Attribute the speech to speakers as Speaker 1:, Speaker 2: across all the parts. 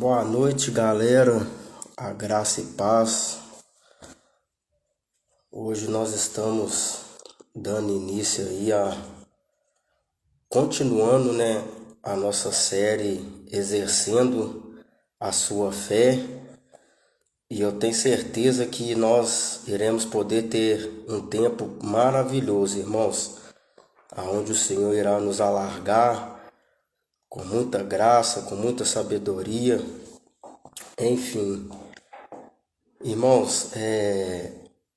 Speaker 1: Boa noite, galera. A graça e paz. Hoje nós estamos dando início aí a continuando, a nossa série Exercendo a Sua Fé. E eu tenho certeza que nós iremos poder ter um tempo maravilhoso, irmãos, aonde o Senhor irá nos alargar com muita graça, com muita sabedoria. Enfim, irmãos,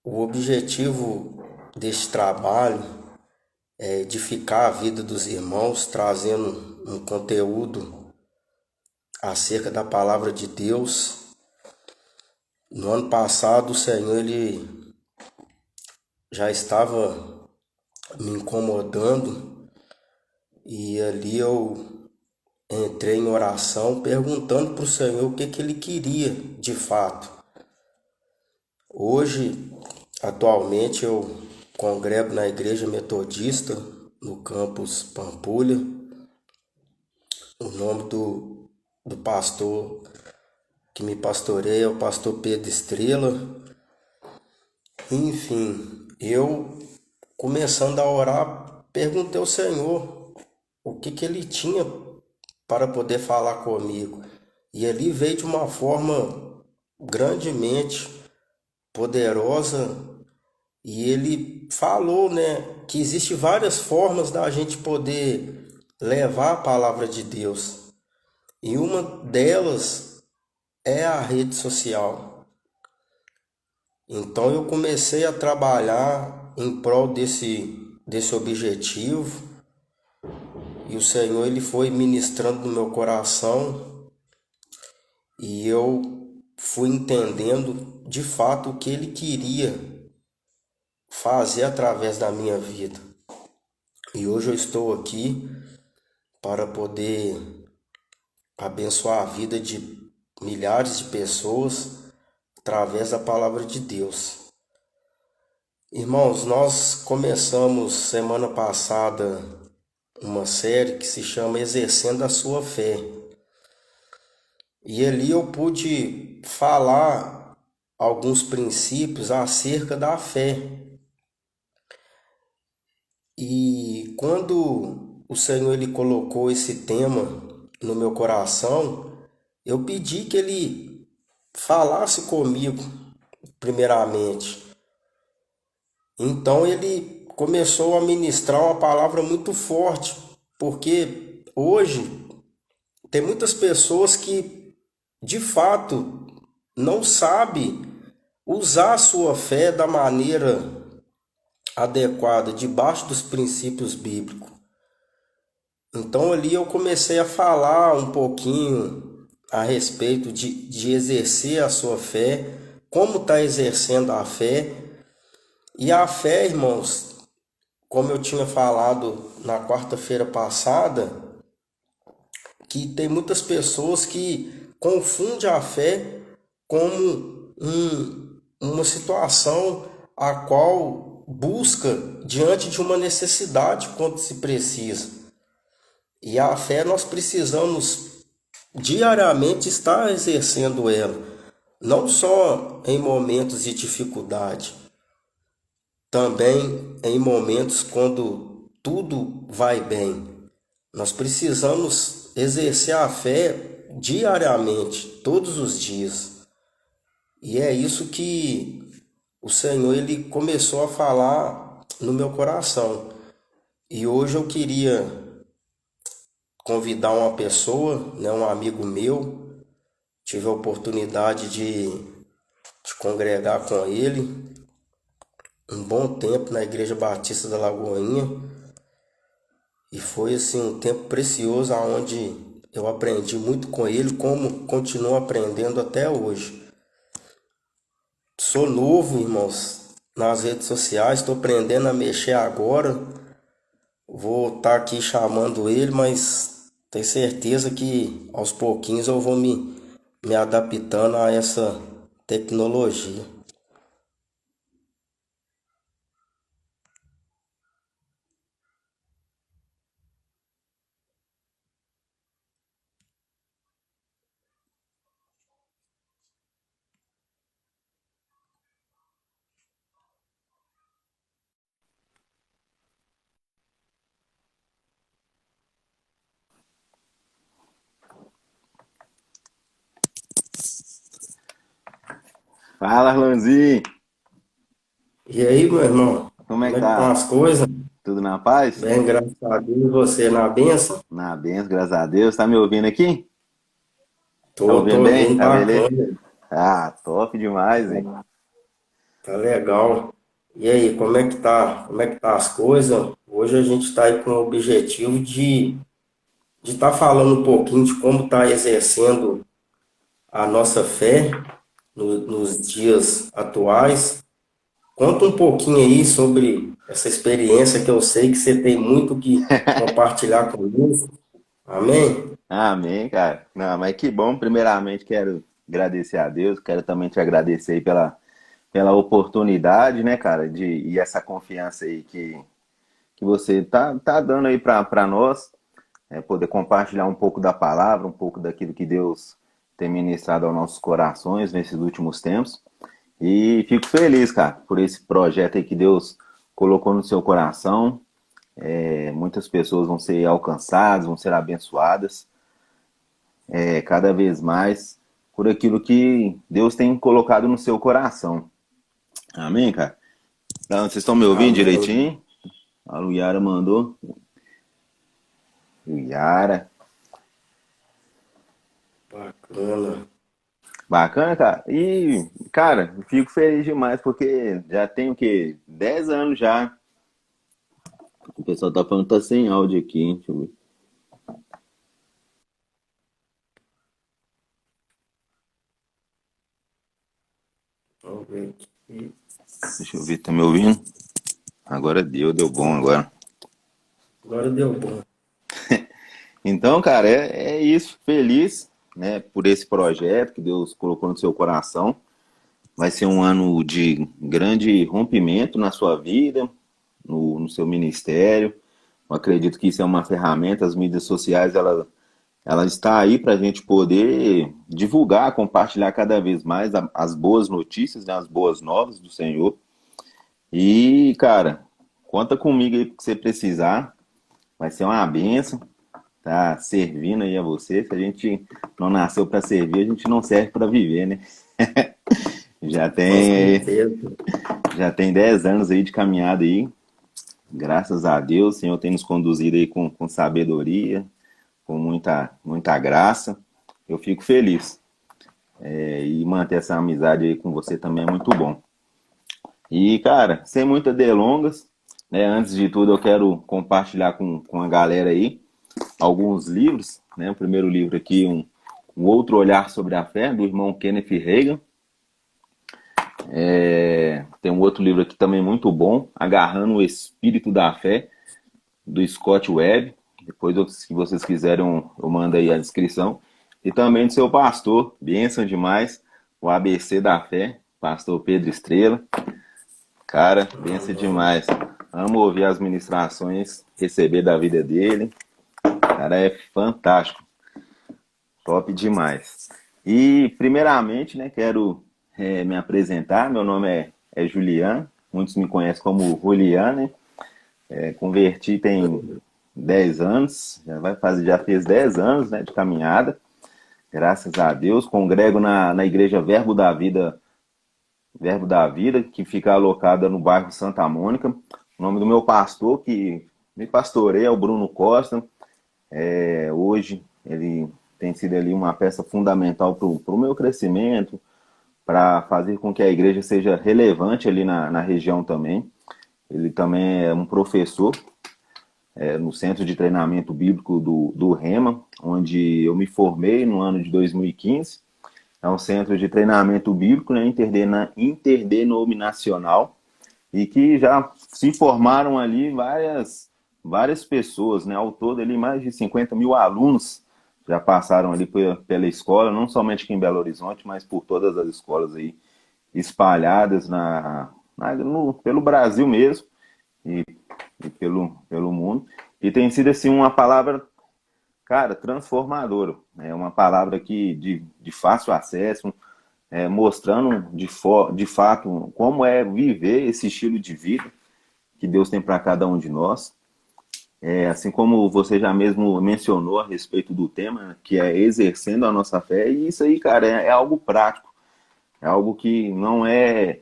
Speaker 1: o objetivo deste trabalho é edificar a vida dos irmãos, trazendo um conteúdo acerca da palavra de Deus. No ano passado, o Senhor ele já estava me incomodando e ali eu entrei em oração perguntando para o Senhor o que Ele queria de fato. Hoje, atualmente, eu congrego na Igreja Metodista, no campus Pampulha. O nome do pastor que me pastoreia é o pastor Pedro Estrela. Enfim, eu começando a orar, perguntei ao Senhor o que Ele tinha para poder falar comigo. E ele veio de uma forma grandemente poderosa. E ele falou, que existe várias formas da gente poder levar a palavra de Deus. E uma delas é a rede social. Então eu comecei a trabalhar em prol desse objetivo. E o Senhor ele foi ministrando no meu coração. E eu fui entendendo de fato o que ele queria fazer através da minha vida. E hoje eu estou aqui para poder abençoar a vida de milhares de pessoas através da palavra de Deus. Irmãos, nós começamos semana passada uma série que se chama Exercendo a Sua Fé. E ali eu pude falar alguns princípios acerca da fé. E quando o Senhor ele colocou esse tema no meu coração, eu pedi que ele falasse comigo, primeiramente. Então ele começou a ministrar uma palavra muito forte, porque hoje tem muitas pessoas que de fato não sabem usar a sua fé da maneira adequada, debaixo dos princípios bíblicos. Então ali eu comecei a falar um pouquinho a respeito de exercer a sua fé, como está exercendo a fé. E a fé, irmãos, como eu tinha falado na quarta-feira passada, que tem muitas pessoas que confundem a fé como uma situação a qual busca diante de uma necessidade quando se precisa. E a fé nós precisamos diariamente estar exercendo ela, não só em momentos de dificuldade, também em momentos quando tudo vai bem. Nós precisamos exercer a fé diariamente, todos os dias. E é isso que o Senhor ele começou a falar no meu coração. E hoje eu queria convidar uma pessoa, um amigo meu. Tive a oportunidade de congregar com ele um bom tempo na Igreja Batista da Lagoinha. E foi assim um tempo precioso onde eu aprendi muito com ele, como continuo aprendendo até hoje. Sou novo, irmãos, nas redes sociais, estou aprendendo a mexer agora. Vou estar aqui chamando ele, mas tenho certeza que aos pouquinhos eu vou me adaptando a essa tecnologia.
Speaker 2: Fala, Arlanzi!
Speaker 1: E aí, meu irmão?
Speaker 2: Como é
Speaker 1: Como
Speaker 2: que
Speaker 1: é que estão
Speaker 2: tá?
Speaker 1: as coisas?
Speaker 2: Tudo na paz?
Speaker 1: Bem, graças a Deus. E você na benção?
Speaker 2: Na benção, graças a Deus. Tá me ouvindo aqui? Tá
Speaker 1: Tô
Speaker 2: ouvindo bem?
Speaker 1: ouvindo
Speaker 2: Tá beleza?
Speaker 1: bacana.
Speaker 2: Ah, top demais, hein?
Speaker 1: Tá legal. E aí, como é que tá? Como é que tá as coisas? Hoje a gente está aí com o objetivo de estar falando um pouquinho de como está exercendo a nossa fé nos dias atuais. Conta um pouquinho aí sobre essa experiência que eu sei que você tem muito que compartilhar conosco. Amém?
Speaker 2: Amém, cara. Não, mas que bom. Primeiramente, quero agradecer a Deus. Quero também te agradecer aí pela oportunidade, né, cara, e essa confiança aí que você tá dando aí pra nós. Poder compartilhar um pouco da palavra, um pouco daquilo que Deus tem ministrado aos nossos corações nesses últimos tempos. E fico feliz, cara, por esse projeto aí que Deus colocou no seu coração. Muitas pessoas vão ser alcançadas, vão ser abençoadas, cada vez mais, por aquilo que Deus tem colocado no seu coração. Amém, cara? Então, vocês estão me ouvindo
Speaker 1: Amém.
Speaker 2: direitinho? A Luiara mandou. Luiara.
Speaker 1: Bacana.
Speaker 2: Bacana, cara. E, cara, fico feliz demais porque já tem o quê? 10 anos já. O pessoal tá falando que tá sem áudio aqui, hein? Deixa eu ver.
Speaker 1: Vamos ver aqui.
Speaker 2: Deixa eu ver, tá me ouvindo? Agora deu bom agora.
Speaker 1: Agora deu bom.
Speaker 2: Então, cara, é isso. Feliz, né, por esse projeto que Deus colocou no seu coração. Vai ser um ano de grande rompimento na sua vida, no seu ministério. Eu acredito que isso é uma ferramenta, as mídias sociais, ela está aí para a gente poder divulgar, compartilhar cada vez mais as boas notícias, né, as boas novas do Senhor. E, cara, conta comigo aí que você precisar. Vai ser uma bênção, tá servindo aí a você. Se a gente não nasceu para servir, a gente não serve para viver, né? Já
Speaker 1: Com
Speaker 2: tem,
Speaker 1: certeza.
Speaker 2: já tem 10 anos aí de caminhada aí. Graças a Deus, o Senhor tem nos conduzido aí com sabedoria, com muita graça. Eu fico feliz. E manter essa amizade aí com você também é muito bom. E, cara, sem muitas delongas, né? Antes de tudo, eu quero compartilhar com a galera aí alguns livros, né? O primeiro livro aqui, um Outro Olhar sobre a Fé, do irmão Kenneth Reagan. Tem um outro livro aqui também muito bom, Agarrando o Espírito da Fé, do Scott Webb. Depois, se vocês quiserem, eu mando aí a descrição. E também do seu pastor, bênção demais, o ABC da Fé, pastor Pedro Estrela. Cara, benção
Speaker 1: Amém.
Speaker 2: demais. Amo ouvir as ministrações, receber da vida dele. Cara, é fantástico. Top demais. E, primeiramente, né, quero me apresentar. Meu nome é Julian. Muitos me conhecem como Julian, né? Converti tem 10 anos. Já fez 10 anos, né, de caminhada. Graças a Deus. Congrego na Igreja Verbo da Vida, que fica alocada no bairro Santa Mônica. O nome do meu pastor, que me pastoreia, é o Bruno Costa. Hoje ele tem sido ali uma peça fundamental para o meu crescimento, para fazer com que a igreja seja relevante ali na região também. Ele também é um professor no Centro de Treinamento Bíblico do Rema, onde eu me formei no ano de 2015. É um centro de treinamento bíblico, né, interdenominacional, e que já se formaram ali várias pessoas, né? Ao todo ali mais de 50 mil alunos já passaram ali pela escola, não somente aqui em Belo Horizonte, mas por todas as escolas aí espalhadas pelo Brasil mesmo e, e pelo mundo. E tem sido assim uma palavra, cara, transformadora. É uma palavra que de fácil acesso, mostrando de fato como é viver esse estilo de vida que Deus tem para cada um de nós. Assim como você já mesmo mencionou a respeito do tema, que é exercendo a nossa fé, e isso aí, cara, é algo prático. É algo que não é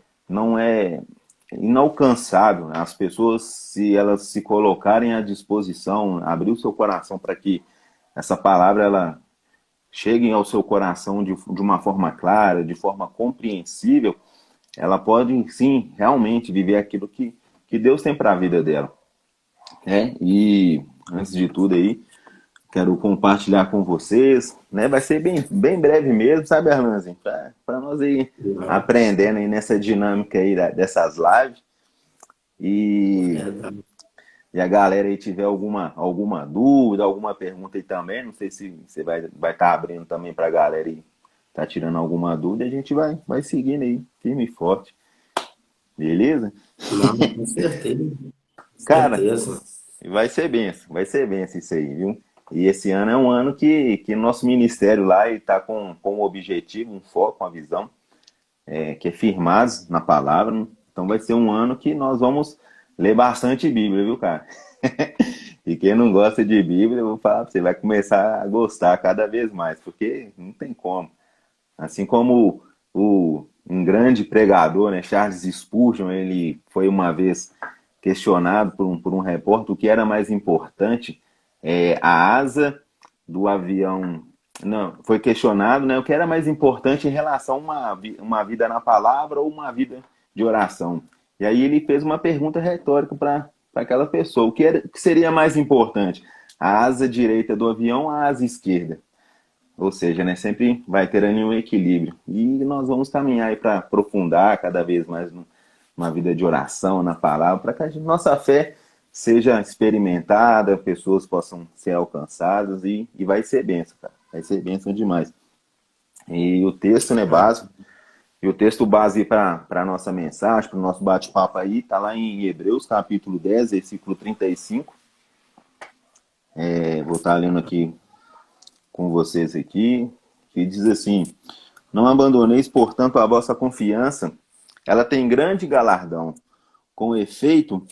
Speaker 2: inalcançável. As pessoas, se elas se colocarem à disposição, abrir o seu coração para que essa palavra ela chegue ao seu coração de uma forma clara, de forma compreensível, ela pode sim realmente viver aquilo que Deus tem para a vida dela, né? E antes de tudo aí, quero compartilhar com vocês, né? Vai ser bem breve mesmo, sabe, Arlanzinho? Para nós ir aprendendo aí nessa dinâmica aí dessas lives. E,
Speaker 1: Verdade.
Speaker 2: e a galera aí tiver alguma dúvida, alguma pergunta aí também, não sei se você vai estar abrindo também para a galera aí, tá tirando alguma dúvida, a gente vai seguindo aí, firme e forte, beleza?
Speaker 1: Não, com certeza. Com
Speaker 2: Cara,
Speaker 1: certeza.
Speaker 2: vai ser benção isso aí, viu? E esse ano é um ano que nosso ministério lá está com um objetivo, um foco, uma visão, que é firmados na palavra. Né? Então vai ser um ano que nós vamos ler bastante Bíblia, viu, cara? E quem não gosta de Bíblia, eu vou falar pra você, vai começar a gostar cada vez mais, porque não tem como. Assim como um grande pregador, né, Charles Spurgeon, ele foi uma vez questionado por um repórter o que era mais importante, a asa do avião. Não, foi questionado, né, o que era mais importante em relação a uma vida na palavra ou uma vida de oração. E aí ele fez uma pergunta retórica para aquela pessoa: o que seria mais importante? A asa direita do avião ou a asa esquerda? Ou seja, né, sempre vai ter ali um equilíbrio. E nós vamos caminhar aí para aprofundar cada vez mais numa vida de oração, na palavra, para que nossa fé seja experimentada, pessoas possam ser alcançadas e vai ser bênção, cara. Vai ser bênção demais. E o texto, né, básico, e o texto base para a nossa mensagem, para o nosso bate-papo aí, está lá em Hebreus, capítulo 10, versículo 35. Vou estar lendo aqui com vocês aqui, que diz assim: não abandoneis, portanto, a vossa confiança, ela tem grande galardão. Com efeito,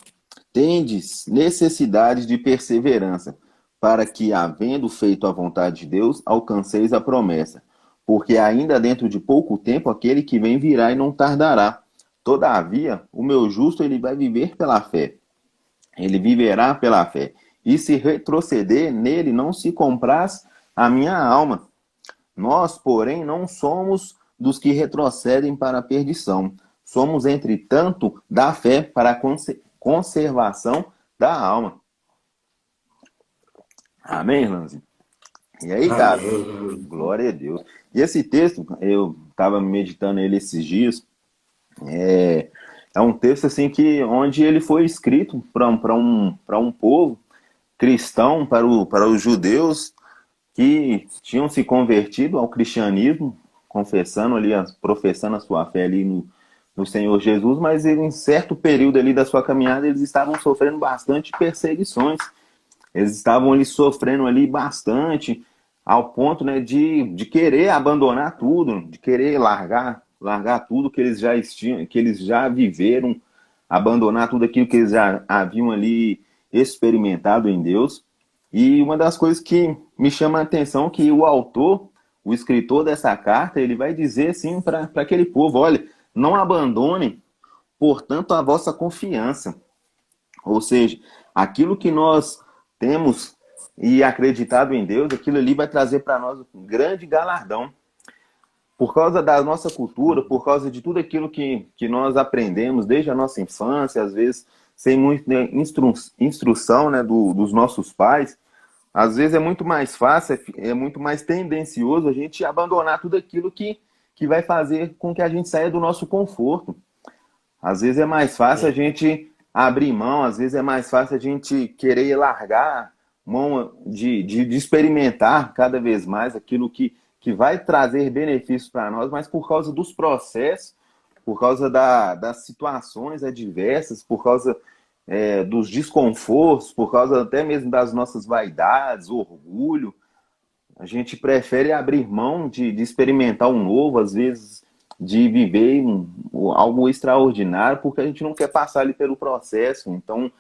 Speaker 2: tendes necessidade de perseverança, para que, havendo feito a vontade de Deus, alcanceis a promessa. Porque ainda dentro de pouco tempo aquele que vem virá e não tardará. Todavia, o meu justo ele vai viver pela fé. Ele viverá pela fé. E se retroceder, nele não se compraz a minha alma. Nós, porém, não somos dos que retrocedem para a perdição. Somos, entretanto, da fé para a conservação da alma. Amém, Irmãozinho? E aí, cara,
Speaker 1: Amém.
Speaker 2: glória a Deus. E esse texto, eu estava meditando ele esses dias, é, é um texto assim que onde ele foi escrito para um povo cristão, para os judeus que tinham se convertido ao cristianismo, confessando ali, professando a sua fé ali no Senhor Jesus, mas em certo período ali da sua caminhada eles estavam sofrendo bastante perseguições. Eles estavam ali sofrendo ali bastante, ao ponto, né, de querer abandonar tudo, de querer largar tudo que eles já tinham, que eles já viveram, abandonar tudo aquilo que eles já haviam ali experimentado em Deus. E uma das coisas que me chama a atenção é que o autor, o escritor dessa carta, ele vai dizer assim para aquele povo: olha, não abandonem, portanto, a vossa confiança. Ou seja, aquilo que nós temos e acreditado em Deus, aquilo ali vai trazer para nós um grande galardão. Por causa da nossa cultura, por causa de tudo aquilo que nós aprendemos desde a nossa infância, às vezes sem muita instrução, né, dos nossos pais, às vezes é muito mais fácil, é muito mais tendencioso a gente abandonar tudo aquilo que vai fazer com que a gente saia do nosso conforto. Às vezes é mais fácil a
Speaker 1: É,
Speaker 2: gente abrir mão, às vezes é mais fácil a gente querer largar mão de experimentar cada vez mais aquilo que vai trazer benefícios para nós, mas por causa dos processos, por causa das situações adversas, por causa dos desconfortos, por causa até mesmo das nossas vaidades, orgulho, a gente prefere abrir mão de experimentar um novo, às vezes de viver algo extraordinário, porque a gente não quer passar ali pelo processo. Então,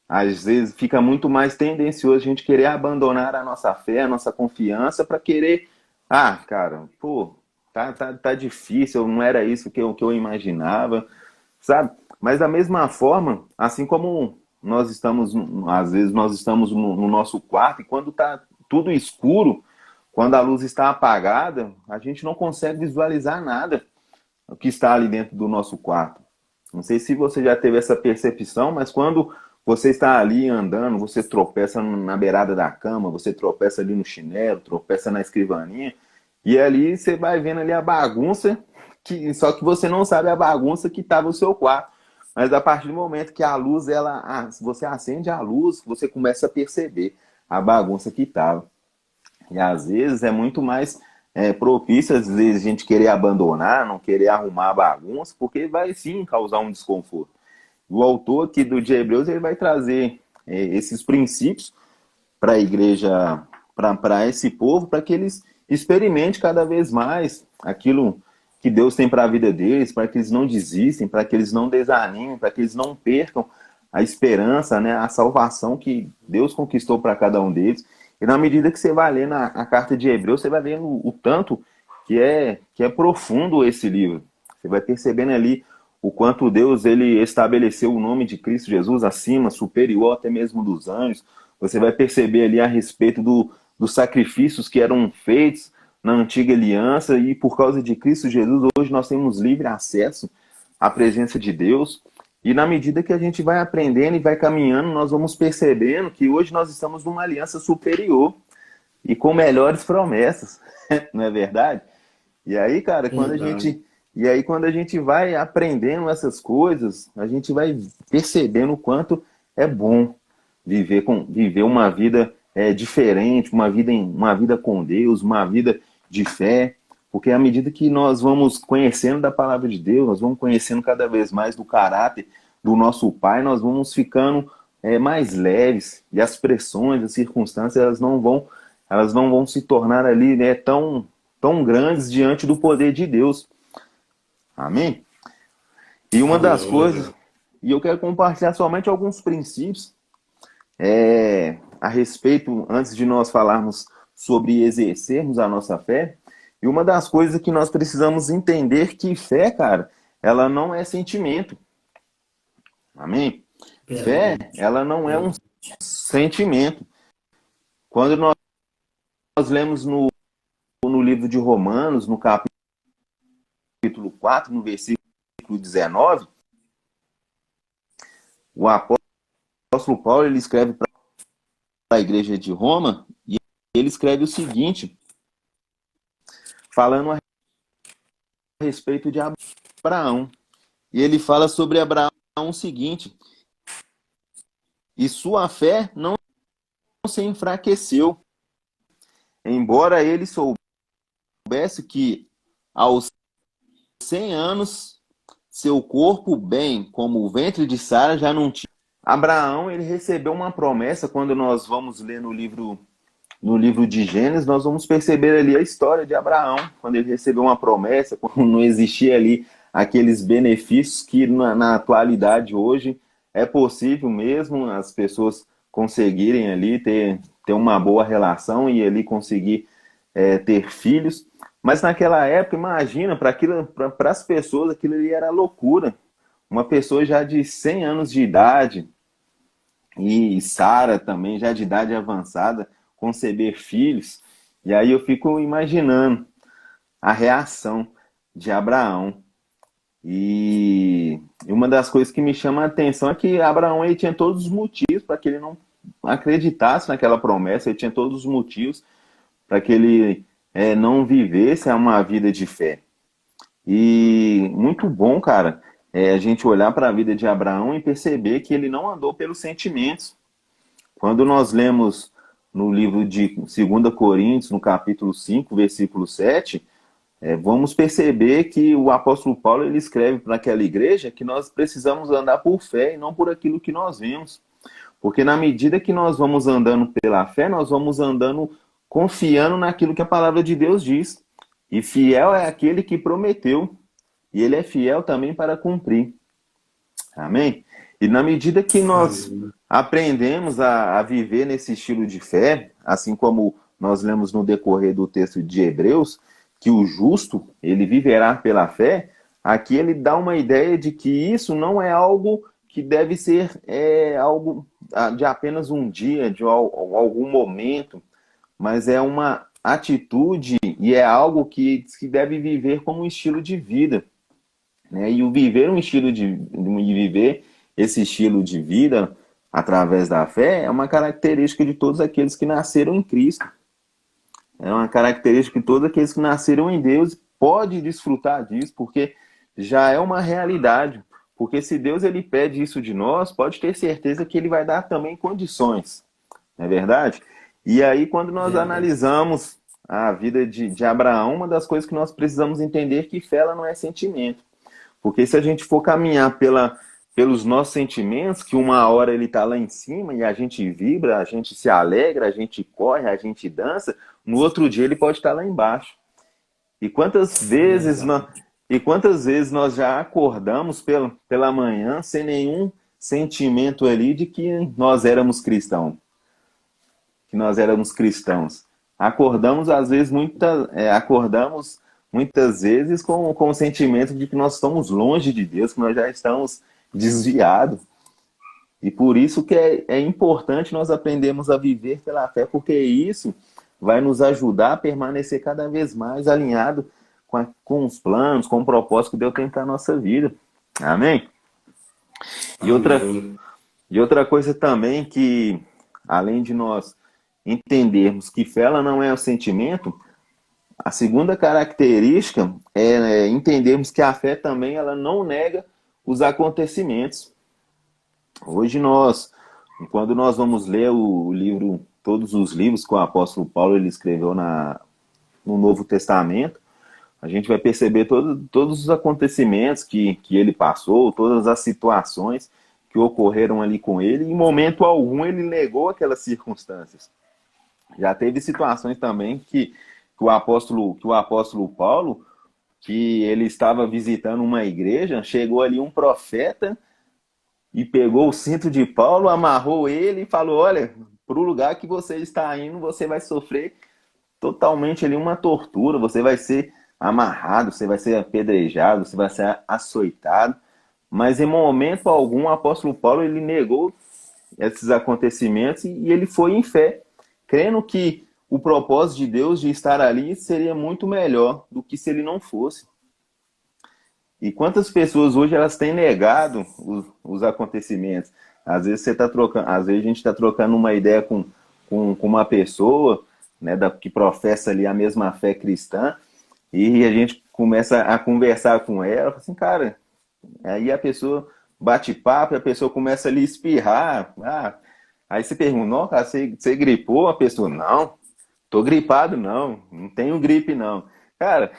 Speaker 2: às vezes fica muito mais tendencioso a gente querer abandonar a nossa fé, a nossa confiança, para querer, cara, pô, tá difícil, não era isso que eu imaginava, sabe? Mas da mesma forma, assim como nós estamos, às vezes nós estamos no nosso quarto e quando tá tudo escuro, quando a luz está apagada, a gente não consegue visualizar nada o que está ali dentro do nosso quarto. Não sei se você já teve essa percepção, mas quando você está ali andando, você tropeça na beirada da cama, você tropeça ali no chinelo, tropeça na escrivaninha, e ali você vai vendo ali a bagunça, só que você não sabe a bagunça que estava no seu quarto. Mas a partir do momento que a luz, você acende a luz, você começa a perceber a bagunça que estava. E às vezes é muito mais propício, às vezes, a gente querer abandonar, não querer arrumar a bagunça, porque vai sim causar um desconforto. O autor aqui de Hebreus, ele vai trazer esses princípios para a igreja, para esse povo, para que eles experimentem cada vez mais aquilo que Deus tem para a vida deles, para que eles não desistem, para que eles não desanimem, para que eles não percam a esperança, né, a salvação que Deus conquistou para cada um deles. E na medida que você vai lendo a carta de Hebreus, você vai vendo o tanto que é profundo esse livro. Você vai percebendo ali o quanto Deus ele estabeleceu o nome de Cristo Jesus acima, superior até mesmo dos anjos. Você vai perceber ali a respeito dos sacrifícios que eram feitos na antiga aliança e por causa de Cristo Jesus, hoje nós temos livre acesso à presença de Deus. E na medida que a gente vai aprendendo e vai caminhando, nós vamos percebendo que hoje nós estamos numa aliança superior e com melhores promessas, não é verdade? E aí, cara, quando a gente vai aprendendo essas coisas, a gente vai percebendo o quanto é bom viver uma vida diferente, uma vida com Deus, uma vida de fé, porque à medida que nós vamos conhecendo da palavra de Deus, nós vamos conhecendo cada vez mais do caráter do nosso Pai, nós vamos ficando mais leves, e as pressões, as circunstâncias, elas não vão se tornar ali, né, tão grandes diante do poder de Deus. Amém? E uma das coisas, e eu quero compartilhar somente alguns princípios a respeito, antes de nós falarmos sobre exercermos a nossa fé, e uma das coisas que nós precisamos entender que fé, cara, ela não é sentimento. Amém? Fé, ela não é um sentimento. Quando nós lemos no livro de Romanos, no capítulo 4, no versículo 19, o apóstolo Paulo ele escreve para a igreja de Roma e ele escreve o seguinte, falando a respeito de Abraão. E ele fala sobre Abraão o seguinte: e sua fé não se enfraqueceu, embora ele soubesse que aos 100 anos seu corpo, bem como o ventre de Sara, já não tinha. Abraão ele recebeu uma promessa. Quando nós vamos ler no livro de Gênesis, nós vamos perceber ali a história de Abraão, quando ele recebeu uma promessa, quando não existia ali aqueles benefícios que na atualidade hoje é possível mesmo as pessoas conseguirem ali ter uma boa relação e ali conseguir ter filhos. Mas naquela época, imagina, para as pessoas aquilo ali era loucura. Uma pessoa já de 100 anos de idade, e Sara também já de idade avançada, conceber filhos. E aí eu fico imaginando a reação de Abraão. E uma das coisas que me chama a atenção é que Abraão ele tinha todos os motivos para que ele não acreditasse naquela promessa, ele tinha todos os motivos para que ele não vivesse uma vida de fé. E muito bom, cara, a gente olhar para a vida de Abraão e perceber que ele não andou pelos sentimentos. Quando nós lemos no livro de 2 Coríntios, no capítulo 5, versículo 7, vamos perceber que o apóstolo Paulo ele escreve para aquela igreja que nós precisamos andar por fé e não por aquilo que nós vemos. Porque na medida que nós vamos andando pela fé, nós vamos andando confiando naquilo que a palavra de Deus diz. E fiel é aquele que prometeu. E ele é fiel também para cumprir. Amém? E na medida que nós aprendemos a viver nesse estilo de fé, assim como nós lemos no decorrer do texto de Hebreus, que o justo, ele viverá pela fé, aqui ele dá uma ideia de que isso não é algo que deve ser algo de apenas um dia, de algum momento, mas é uma atitude e é algo que se deve viver como um estilo de vida, né? E o viver um estilo de viver esse estilo de vida através da fé é uma característica de todos aqueles que nasceram em Cristo. É uma característica que todos aqueles que nasceram em Deus podem desfrutar disso, porque já é uma realidade. Porque se Deus ele pede isso de nós, pode ter certeza que ele vai dar também condições. Não é verdade? E aí, quando nós
Speaker 1: Verdade.
Speaker 2: analisamos a vida de Abraão, uma das coisas que nós precisamos entender é que fé ela não é sentimento. Porque se a gente for caminhar pelos nossos sentimentos, que uma hora ele está lá em cima e a gente vibra, a gente se alegra, a gente corre, a gente dança, no outro dia ele pode estar lá embaixo. E quantas vezes nós,
Speaker 1: Verdade.
Speaker 2: e quantas vezes nós já acordamos pela manhã sem nenhum sentimento ali de que nós éramos cristãos, que nós éramos cristãos. Acordamos às vezes acordamos muitas vezes com o sentimento de que nós estamos longe de Deus, que nós já estamos desviados. E por isso que é importante nós aprendermos a viver pela fé, porque isso vai nos ajudar a permanecer cada vez mais alinhado com os planos, com o propósito que Deus tem para a nossa vida. Amém? E outra,
Speaker 1: Amém.
Speaker 2: e outra coisa também que, além de nós entendermos que fé ela não é o sentimento, a segunda característica é entendermos que a fé também ela não nega os acontecimentos. Hoje quando nós vamos ler o livro, todos os livros que o apóstolo Paulo ele escreveu no Novo Testamento, a gente vai perceber todos os acontecimentos que ele passou, todas as situações que ocorreram ali com ele, e em momento algum ele negou aquelas circunstâncias. Já teve situações também que o apóstolo Paulo, que ele estava visitando uma igreja, chegou ali um profeta e pegou o cinto de Paulo, amarrou ele e falou: olha, para o lugar que você está indo, você vai sofrer totalmente ali uma tortura, você vai ser amarrado, você vai ser apedrejado, você vai ser açoitado. Mas em momento algum o apóstolo Paulo ele negou esses acontecimentos e ele foi em fé, crendo que o propósito de Deus de estar ali seria muito melhor do que se ele não fosse. E quantas pessoas hoje elas têm negado os acontecimentos? Às vezes às vezes a gente está trocando uma ideia com uma pessoa, né, que professa ali a mesma fé cristã, e a gente começa a conversar com ela, fala assim, cara, aí a pessoa bate papo, a pessoa começa ali a espirrar, aí você pergunta, não, cara, você gripou? A pessoa, não, tô gripado não tenho gripe não. Cara,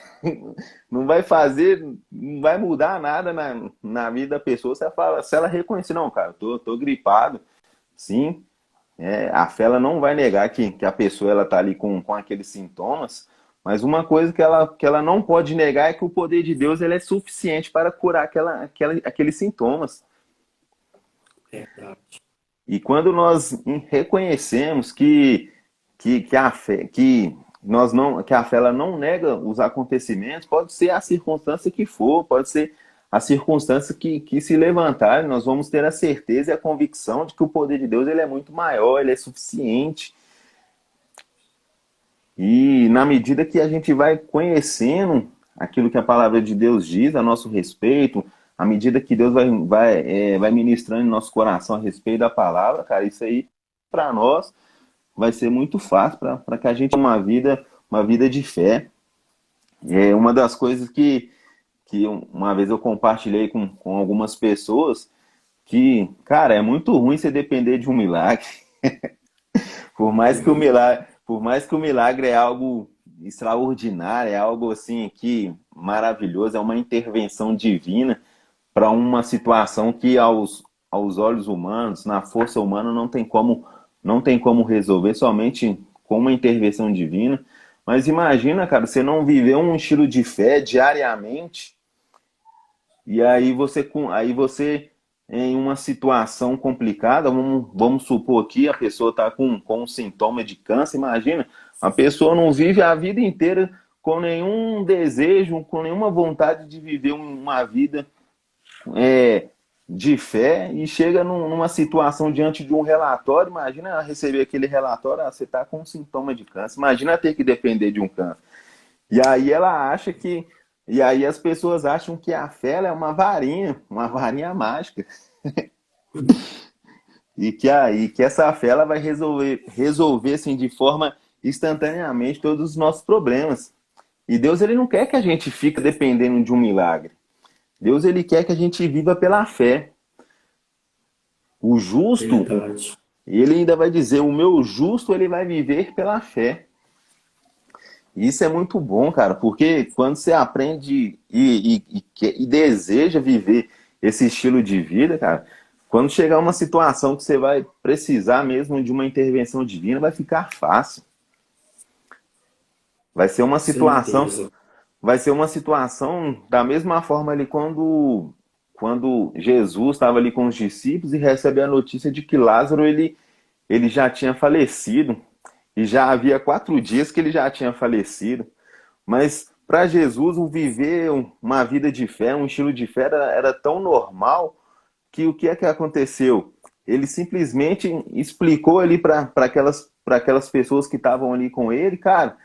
Speaker 2: não vai mudar nada na vida da pessoa se ela reconhecer, não, cara, tô gripado, sim, a fé ela não vai negar que a pessoa ela tá ali com aqueles sintomas, mas uma coisa que ela não pode negar é que o poder de Deus ele é suficiente para curar aqueles sintomas.
Speaker 1: Verdade.
Speaker 2: E quando nós reconhecemos que a fé, que a fé ela não nega os acontecimentos, pode ser a circunstância que for, pode ser a circunstância que se levantar, nós vamos ter a certeza e a convicção de que o poder de Deus ele é muito maior, ele é suficiente. E na medida que a gente vai conhecendo aquilo que a palavra de Deus diz a nosso respeito, à medida que Deus vai ministrando em nosso coração a respeito da palavra, cara, isso aí para nós vai ser muito fácil para que a gente tenha uma vida de fé. É uma das coisas que uma vez eu compartilhei com algumas pessoas que, cara, é muito ruim você depender de um milagre. Por mais que o milagre é algo extraordinário, é algo assim que maravilhoso, é uma intervenção divina para uma situação que aos olhos humanos, na força humana, não tem como resolver, somente com uma intervenção divina. Mas imagina, cara, você não viver um estilo de fé diariamente e aí você em uma situação complicada, vamos supor que a pessoa está com um sintoma de câncer, imagina, a pessoa não vive a vida inteira com nenhum desejo, com nenhuma vontade de viver uma vida de fé e chega numa situação diante de um relatório. Imagina receber aquele relatório, você está com um sintoma de câncer. Imagina ter que depender de um câncer. E aí ela acha que. E aí as pessoas acham que a fé é uma varinha mágica. E que essa fé ela vai resolver assim, de forma instantaneamente todos os nossos problemas. E Deus ele não quer que a gente fique dependendo de um milagre. Deus ele quer que a gente viva pela fé. O justo,
Speaker 1: Verdade.
Speaker 2: ele ainda vai dizer, o meu justo ele vai viver pela fé. E isso é muito bom, cara, porque quando você aprende e deseja viver esse estilo de vida, cara, quando chegar uma situação que você vai precisar mesmo de uma intervenção divina, vai ficar fácil. Vai ser uma situação,
Speaker 1: Certeza.
Speaker 2: vai ser uma situação da mesma forma ali quando Jesus estava ali com os discípulos e recebe a notícia de que Lázaro ele já tinha falecido. E já havia 4 dias que ele já tinha falecido. Mas para Jesus, o viver uma vida de fé, um estilo de fé, era tão normal que o que é que aconteceu? Ele simplesmente explicou ali para aquelas pessoas que estavam ali com ele, cara,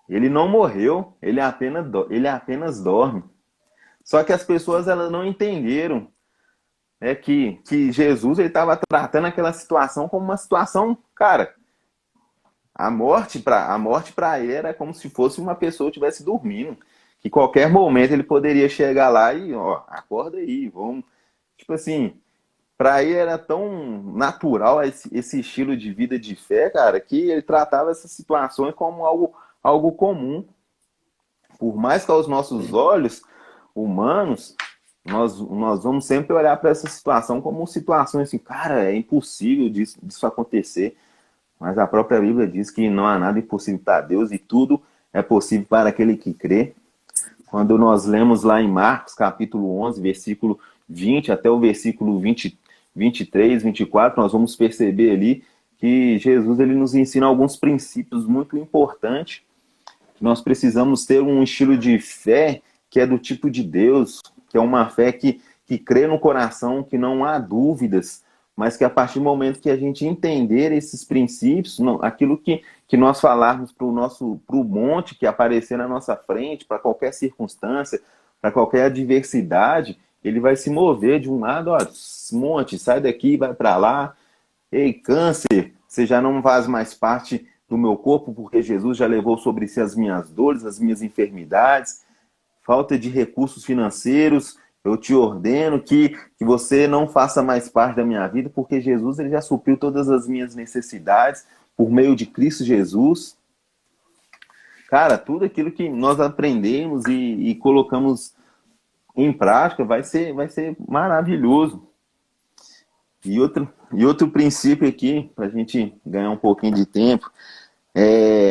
Speaker 2: ele não morreu, ele apenas dorme. Só que as pessoas elas não entenderam que Jesus estava tratando aquela situação como uma situação, cara, a morte para ele era como se fosse uma pessoa que estivesse dormindo. Que qualquer momento ele poderia chegar lá e, ó, acorda aí, vamos. Tipo assim, para ele era tão natural esse estilo de vida de fé, cara, que ele tratava essas situações como algo comum. Por mais que aos nossos olhos humanos, nós vamos sempre olhar para essa situação como situações assim, cara, é impossível disso acontecer. Mas a própria Bíblia diz que não há nada impossível para Deus e tudo é possível para aquele que crê. Quando nós lemos lá em Marcos, capítulo 11, versículo 20 até o versículo 23, 24, nós vamos perceber ali que Jesus ele nos ensina alguns princípios muito importantes. Nós precisamos ter um estilo de fé que é do tipo de Deus, que é uma fé que crê no coração, que não há dúvidas, mas que a partir do momento que a gente entender esses princípios, aquilo que nós falarmos para o monte que aparecer na nossa frente, para qualquer circunstância, para qualquer adversidade, ele vai se mover de um lado, ó, monte, sai daqui, vai para lá. Ei, câncer, você já não faz mais parte do meu corpo, porque Jesus já levou sobre si as minhas dores, as minhas enfermidades. Falta de recursos financeiros, eu te ordeno que você não faça mais parte da minha vida, porque Jesus ele já supriu todas as minhas necessidades por meio de Cristo Jesus. Cara, tudo aquilo que nós aprendemos e colocamos em prática vai ser maravilhoso. E outro princípio aqui, para a gente ganhar um pouquinho de tempo,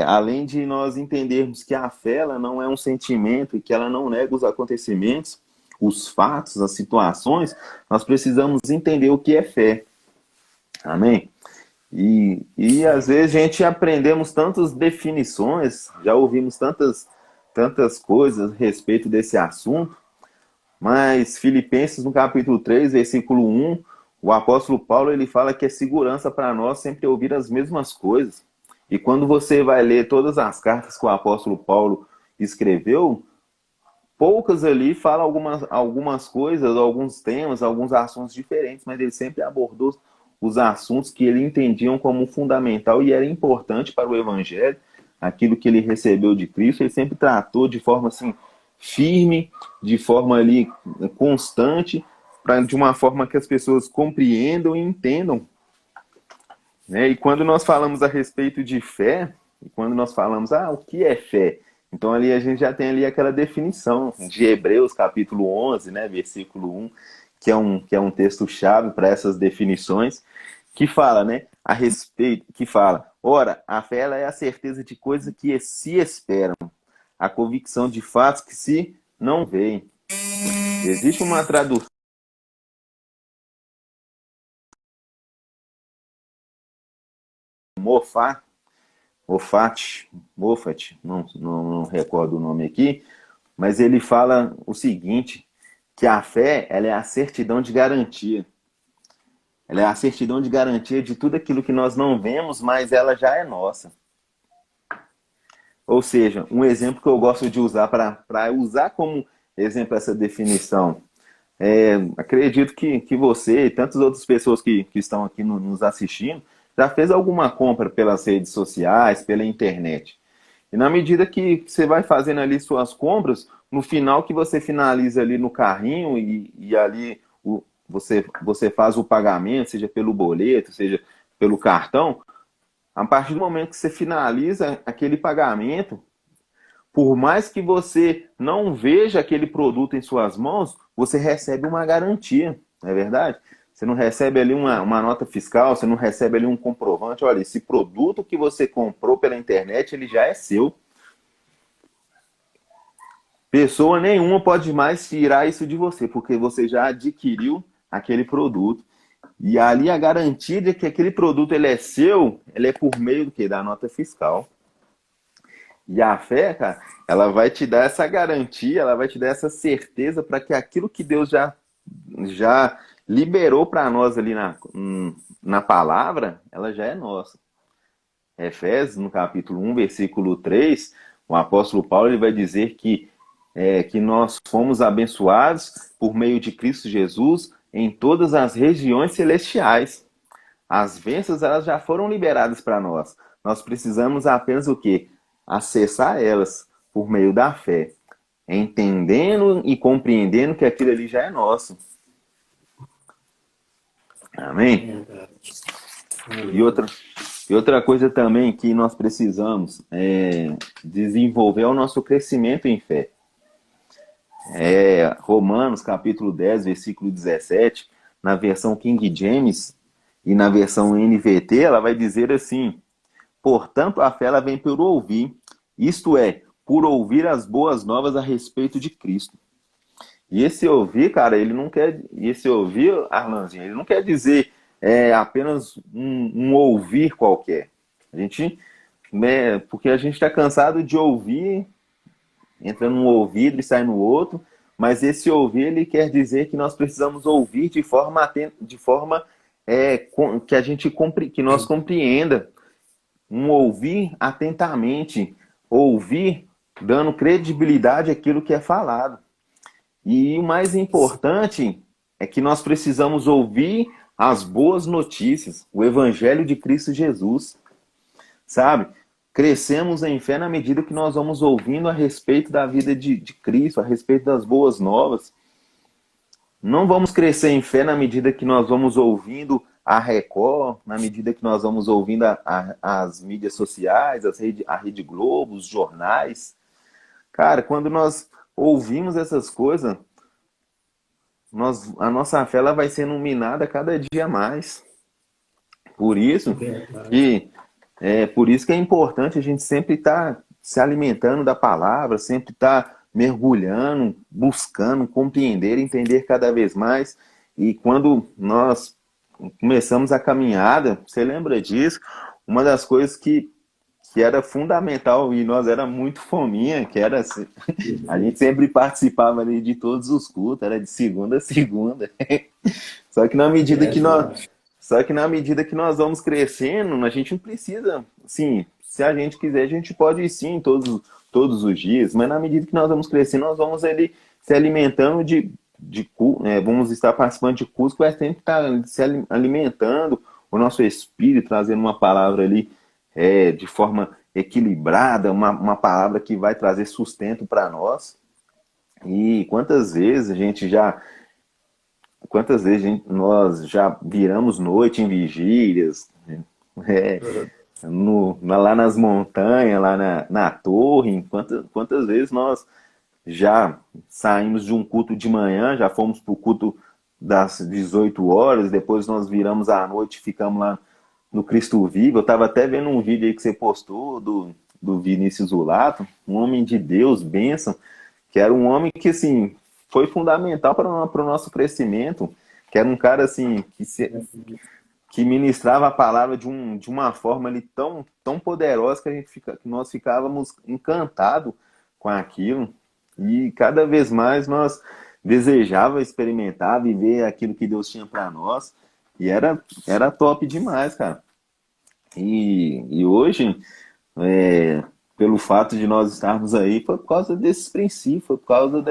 Speaker 2: além de nós entendermos que a fé ela não é um sentimento e que ela não nega os acontecimentos, os fatos, as situações, nós precisamos entender o que é fé. Amém? E às vezes a gente aprendemos tantas definições, já ouvimos tantas coisas a respeito desse assunto, mas Filipenses no capítulo 3 versículo 1, o apóstolo Paulo ele fala que é segurança para nós sempre ouvir as mesmas coisas. E quando você vai ler todas as cartas que o apóstolo Paulo escreveu, poucas ali falam algumas coisas, alguns temas, alguns assuntos diferentes, mas ele sempre abordou os assuntos que ele entendiam como fundamental e era importante para o evangelho, aquilo que ele recebeu de Cristo, ele sempre tratou de forma assim firme, de forma ali constante, de uma forma que as pessoas compreendam e entendam, né? E quando nós falamos a respeito de fé, e quando nós falamos, o que é fé? Então ali a gente já tem ali aquela definição de Hebreus capítulo 11, né, versículo 1, que é um texto-chave para essas definições, que fala, né, a respeito, que fala, ora, a fé ela é a certeza de coisas que se esperam, a convicção de fatos que se não veem. Existe uma tradução, mofar, Moffat, não recordo o nome aqui, mas ele fala o seguinte, que a fé, ela é a certidão de garantia. Ela é a certidão de garantia de tudo aquilo que nós não vemos, mas ela já é nossa. Ou seja, um exemplo que eu gosto de usar para usar como exemplo essa definição. Acredito que você e tantas outras pessoas que estão aqui nos assistindo já fez alguma compra pelas redes sociais, pela internet. E na medida que você vai fazendo ali suas compras, no final que você finaliza ali no carrinho e ali você faz o pagamento, seja pelo boleto, seja pelo cartão, a partir do momento que você finaliza aquele pagamento, por mais que você não veja aquele produto em suas mãos, você recebe uma garantia, não é verdade? Você não recebe ali uma nota fiscal, você não recebe ali um comprovante. Olha, esse produto que você comprou pela internet, ele já é seu. Pessoa nenhuma pode mais tirar isso de você, porque você já adquiriu aquele produto. E ali a garantia de que aquele produto ele é seu, ele é por meio do quê? Da nota fiscal. E a fé, cara, ela vai te dar essa garantia, ela vai te dar essa certeza para que aquilo que Deus já liberou para nós ali na palavra, ela já é nossa. Efésios, no capítulo 1, versículo 3, o apóstolo Paulo ele vai dizer que nós fomos abençoados por meio de Cristo Jesus em todas as regiões celestiais. As bênçãos elas já foram liberadas para nós. Nós precisamos apenas o quê? Acessar elas por meio da fé, entendendo e compreendendo que aquilo ali já é nosso. Amém? E outra coisa também que nós precisamos desenvolver é o nosso crescimento em fé. Romanos capítulo 10, versículo 17, na versão King James e na versão NVT, ela vai dizer assim: portanto, a fé ela vem por ouvir, isto é, por ouvir as boas novas a respeito de Cristo. E esse ouvir, cara, ele não quer. Esse ouvir, Arlanzinho, ele não quer dizer apenas um ouvir qualquer. A gente, porque a gente está cansado de ouvir, entra num ouvido e sai no outro, mas esse ouvir, ele quer dizer que nós precisamos ouvir de forma que nós compreenda. Um ouvir atentamente, ouvir dando credibilidade àquilo que é falado. E o mais importante é que nós precisamos ouvir as boas notícias, o Evangelho de Cristo Jesus, sabe? Crescemos em fé na medida que nós vamos ouvindo a respeito da vida de Cristo, a respeito das boas novas. Não vamos crescer em fé na medida que nós vamos ouvindo a Record, na medida que nós vamos ouvindo as mídias sociais, a Rede Globo, os jornais. Cara, quando nós ouvimos essas coisas, a nossa fé ela vai sendo minada cada dia mais. Por isso por isso que é importante a gente sempre estar se alimentando da palavra, sempre estar mergulhando, buscando compreender, entender cada vez mais. E quando nós começamos a caminhada, você lembra disso? Uma das coisas que era fundamental e nós era muito fominha, que era assim, a gente sempre participava ali de todos os cultos, era de segunda a segunda. Só que na medida que nós vamos crescendo, a gente não precisa, assim, se a gente quiser, a gente pode ir sim todos os dias, mas na medida que nós vamos crescendo, nós vamos ali se alimentando vamos estar participando de cursos que vai sempre estar se alimentando o nosso espírito, trazendo uma palavra ali de forma equilibrada, uma palavra que vai trazer sustento para nós. E quantas vezes nós já viramos noite em vigílias, lá nas montanhas, lá na torre, quantas vezes nós já saímos de um culto de manhã, já fomos para o culto das 18 horas, depois nós viramos à noite e ficamos lá no Cristo Vivo. Eu estava até vendo um vídeo aí que você postou do Vinícius Zulato, um homem de Deus, bênção, que era um homem que, assim, foi fundamental para o nosso crescimento, que era um cara, assim, que ministrava a palavra de uma forma ali tão poderosa que que nós ficávamos encantados com aquilo. E cada vez mais nós desejava experimentar, viver aquilo que Deus tinha para nós. E era top demais, cara. E hoje, pelo fato de nós estarmos aí, foi por causa desses princípios, foi por causa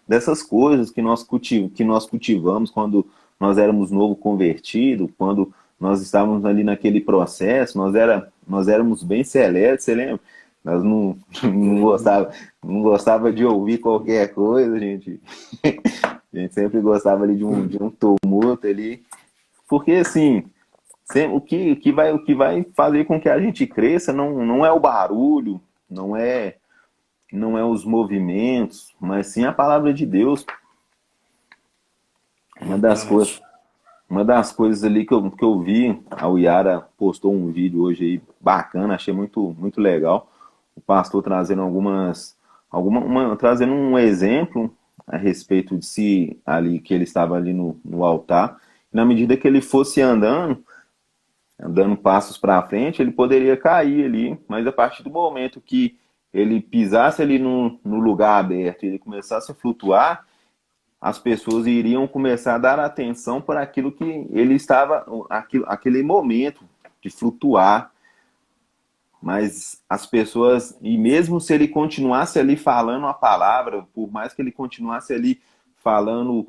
Speaker 2: dessas coisas que nós cultivamos quando nós éramos novo convertido, quando nós estávamos ali naquele processo, nós éramos bem seletos, você lembra? Nós não gostava de ouvir qualquer coisa, gente. A gente sempre gostava ali de um tumulto ali. Porque assim, o que vai fazer com que a gente cresça não é o barulho, não é os movimentos, mas sim a palavra de Deus. Uma das
Speaker 1: Verdade.
Speaker 2: coisas, uma das coisas ali que eu vi, a Yara postou um vídeo hoje aí bacana, achei muito legal. O pastor trazendo trazendo um exemplo a respeito de si ali, que ele estava ali no altar. Na medida que ele fosse dando passos para frente, ele poderia cair ali, mas a partir do momento que ele pisasse ali no lugar aberto e ele começasse a flutuar, as pessoas iriam começar a dar atenção para aquilo que ele estava, aquele momento de flutuar. Mas as pessoas, e mesmo se ele continuasse ali falando a palavra, por mais que ele continuasse ali falando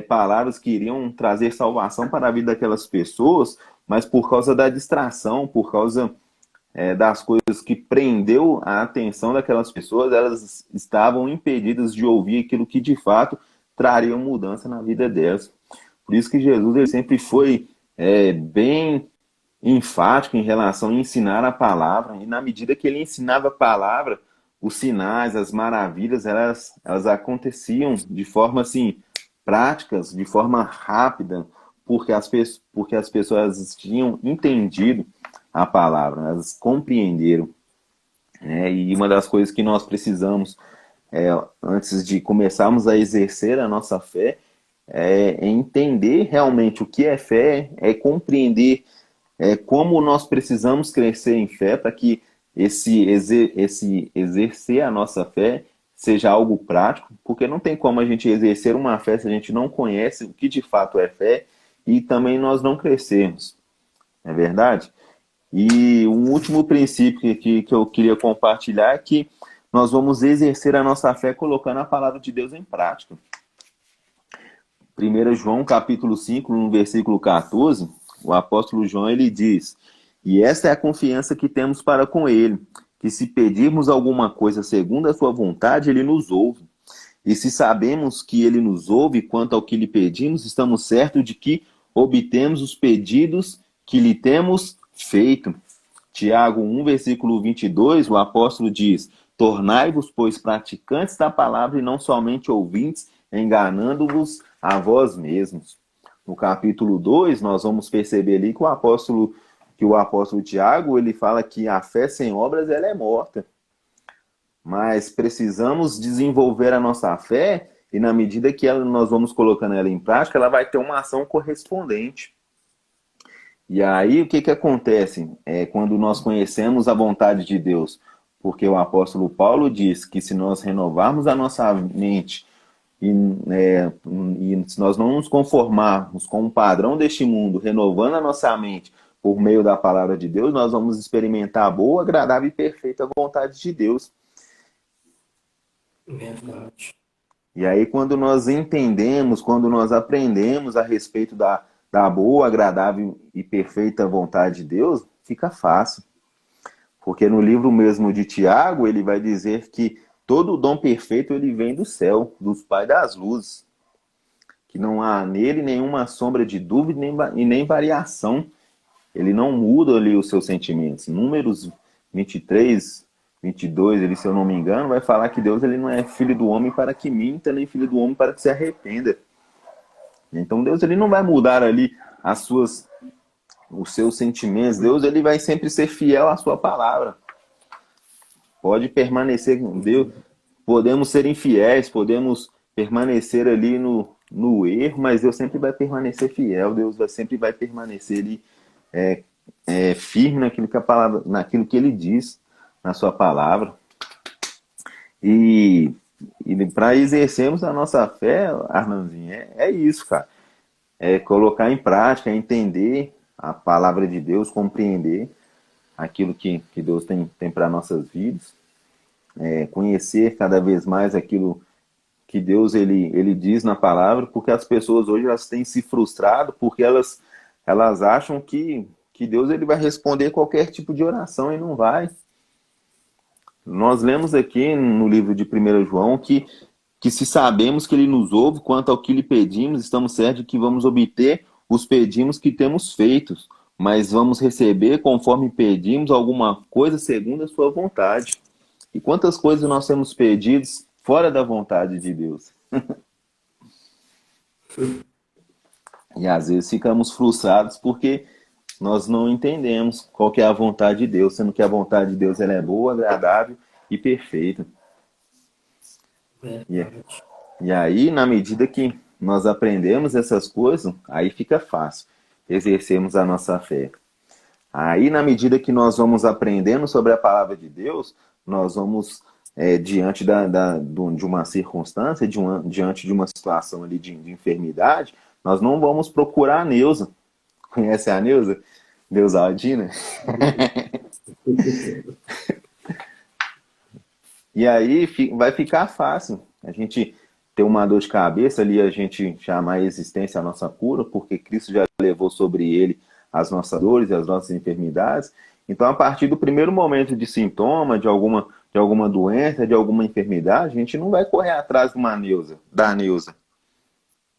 Speaker 2: palavras que iriam trazer salvação para a vida daquelas pessoas, mas por causa da distração, por causa das coisas que prendeu a atenção daquelas pessoas, elas estavam impedidas de ouvir aquilo que de fato traria mudança na vida delas. Por isso que Jesus ele sempre foi bem enfático em relação a ensinar a palavra, e na medida que ele ensinava a palavra, os sinais, as maravilhas, elas aconteciam de forma assim, práticas, de forma rápida, porque as pessoas tinham entendido a palavra, elas compreenderam. Né? E uma das coisas que nós precisamos, antes de começarmos a exercer a nossa fé, é entender realmente o que é fé, é compreender como nós precisamos crescer em fé para que esse exercer a nossa fé seja algo prático, porque não tem como a gente exercer uma fé se a gente não conhece o que de fato é fé e também nós não crescermos, não é verdade? E um último princípio que eu queria compartilhar é que nós vamos exercer a nossa fé colocando a palavra de Deus em prática. 1 João capítulo 5, no versículo 14, o apóstolo João ele diz: "E esta é a confiança que temos para com ele, que se pedirmos alguma coisa segundo a sua vontade, ele nos ouve. E se sabemos que ele nos ouve quanto ao que lhe pedimos, estamos certos de que obtemos os pedidos que lhe temos feito." Tiago 1, versículo 22, o apóstolo diz: "Tornai-vos, pois, praticantes da palavra e não somente ouvintes, enganando-vos a vós mesmos." No capítulo 2, nós vamos perceber ali que o apóstolo Tiago, ele fala que a fé sem obras ela é morta. Mas precisamos desenvolver a nossa fé e na medida que nós vamos colocando ela em prática, ela vai ter uma ação correspondente. E aí o que acontece? Quando nós conhecemos a vontade de Deus, porque o apóstolo Paulo diz que se nós renovarmos a nossa mente e se nós não nos conformarmos com o padrão deste mundo, renovando a nossa mente por meio da palavra de Deus, nós vamos experimentar a boa, agradável e perfeita vontade de Deus.
Speaker 1: Verdade.
Speaker 2: E aí, quando nós entendemos, quando nós aprendemos a respeito da boa, agradável e perfeita vontade de Deus, fica fácil. Porque no livro mesmo de Tiago, ele vai dizer que todo o dom perfeito ele vem do céu, dos Pai das luzes. Que não há nele nenhuma sombra de dúvida e nem variação. Ele não muda ali os seus sentimentos. Números 23, 22, ele, se eu não me engano, vai falar que Deus ele não é filho do homem para que minta, nem filho do homem para que se arrependa. Então Deus ele não vai mudar ali os seus sentimentos. Deus ele vai sempre ser fiel à sua palavra. Pode permanecer com Deus. Podemos ser infiéis, podemos permanecer ali no erro, mas Deus sempre vai permanecer fiel. Deus sempre vai permanecer ali firme naquilo que a palavra, naquilo que ele diz na sua palavra. E, e para exercermos a nossa fé, Arnandinho, é isso, cara. É colocar em prática, é entender a palavra de Deus, compreender aquilo que Deus tem para nossas vidas, conhecer cada vez mais aquilo que Deus ele diz na palavra, porque as pessoas hoje elas têm se frustrado porque elas acham que Deus ele vai responder qualquer tipo de oração e não vai. Nós lemos aqui no livro de 1 João que se sabemos que ele nos ouve quanto ao que lhe pedimos, estamos certos de que vamos obter os pedidos que temos feitos, mas vamos receber conforme pedimos alguma coisa segundo a sua vontade. E quantas coisas nós temos pedidos fora da vontade de Deus? E às vezes ficamos frustrados porque nós não entendemos qual que é a vontade de Deus, sendo que a vontade de Deus ela é boa, agradável e perfeita. E,
Speaker 1: Verdade.
Speaker 2: e aí, na medida que nós aprendemos essas coisas, aí fica fácil exercermos a nossa fé. Aí, na medida que nós vamos aprendendo sobre a palavra de Deus, nós vamos, diante de uma circunstância, diante de uma situação ali de enfermidade, nós não vamos procurar a Neuza. Conhece a Neuza? Neuza Aldina? E aí vai ficar fácil. A gente ter uma dor de cabeça ali, a gente chamar a existência a nossa cura, porque Cristo já levou sobre ele as nossas dores e as nossas enfermidades. Então, a partir do primeiro momento de sintoma, de alguma doença, de alguma enfermidade, a gente não vai correr atrás de uma Neuza, da Neuza.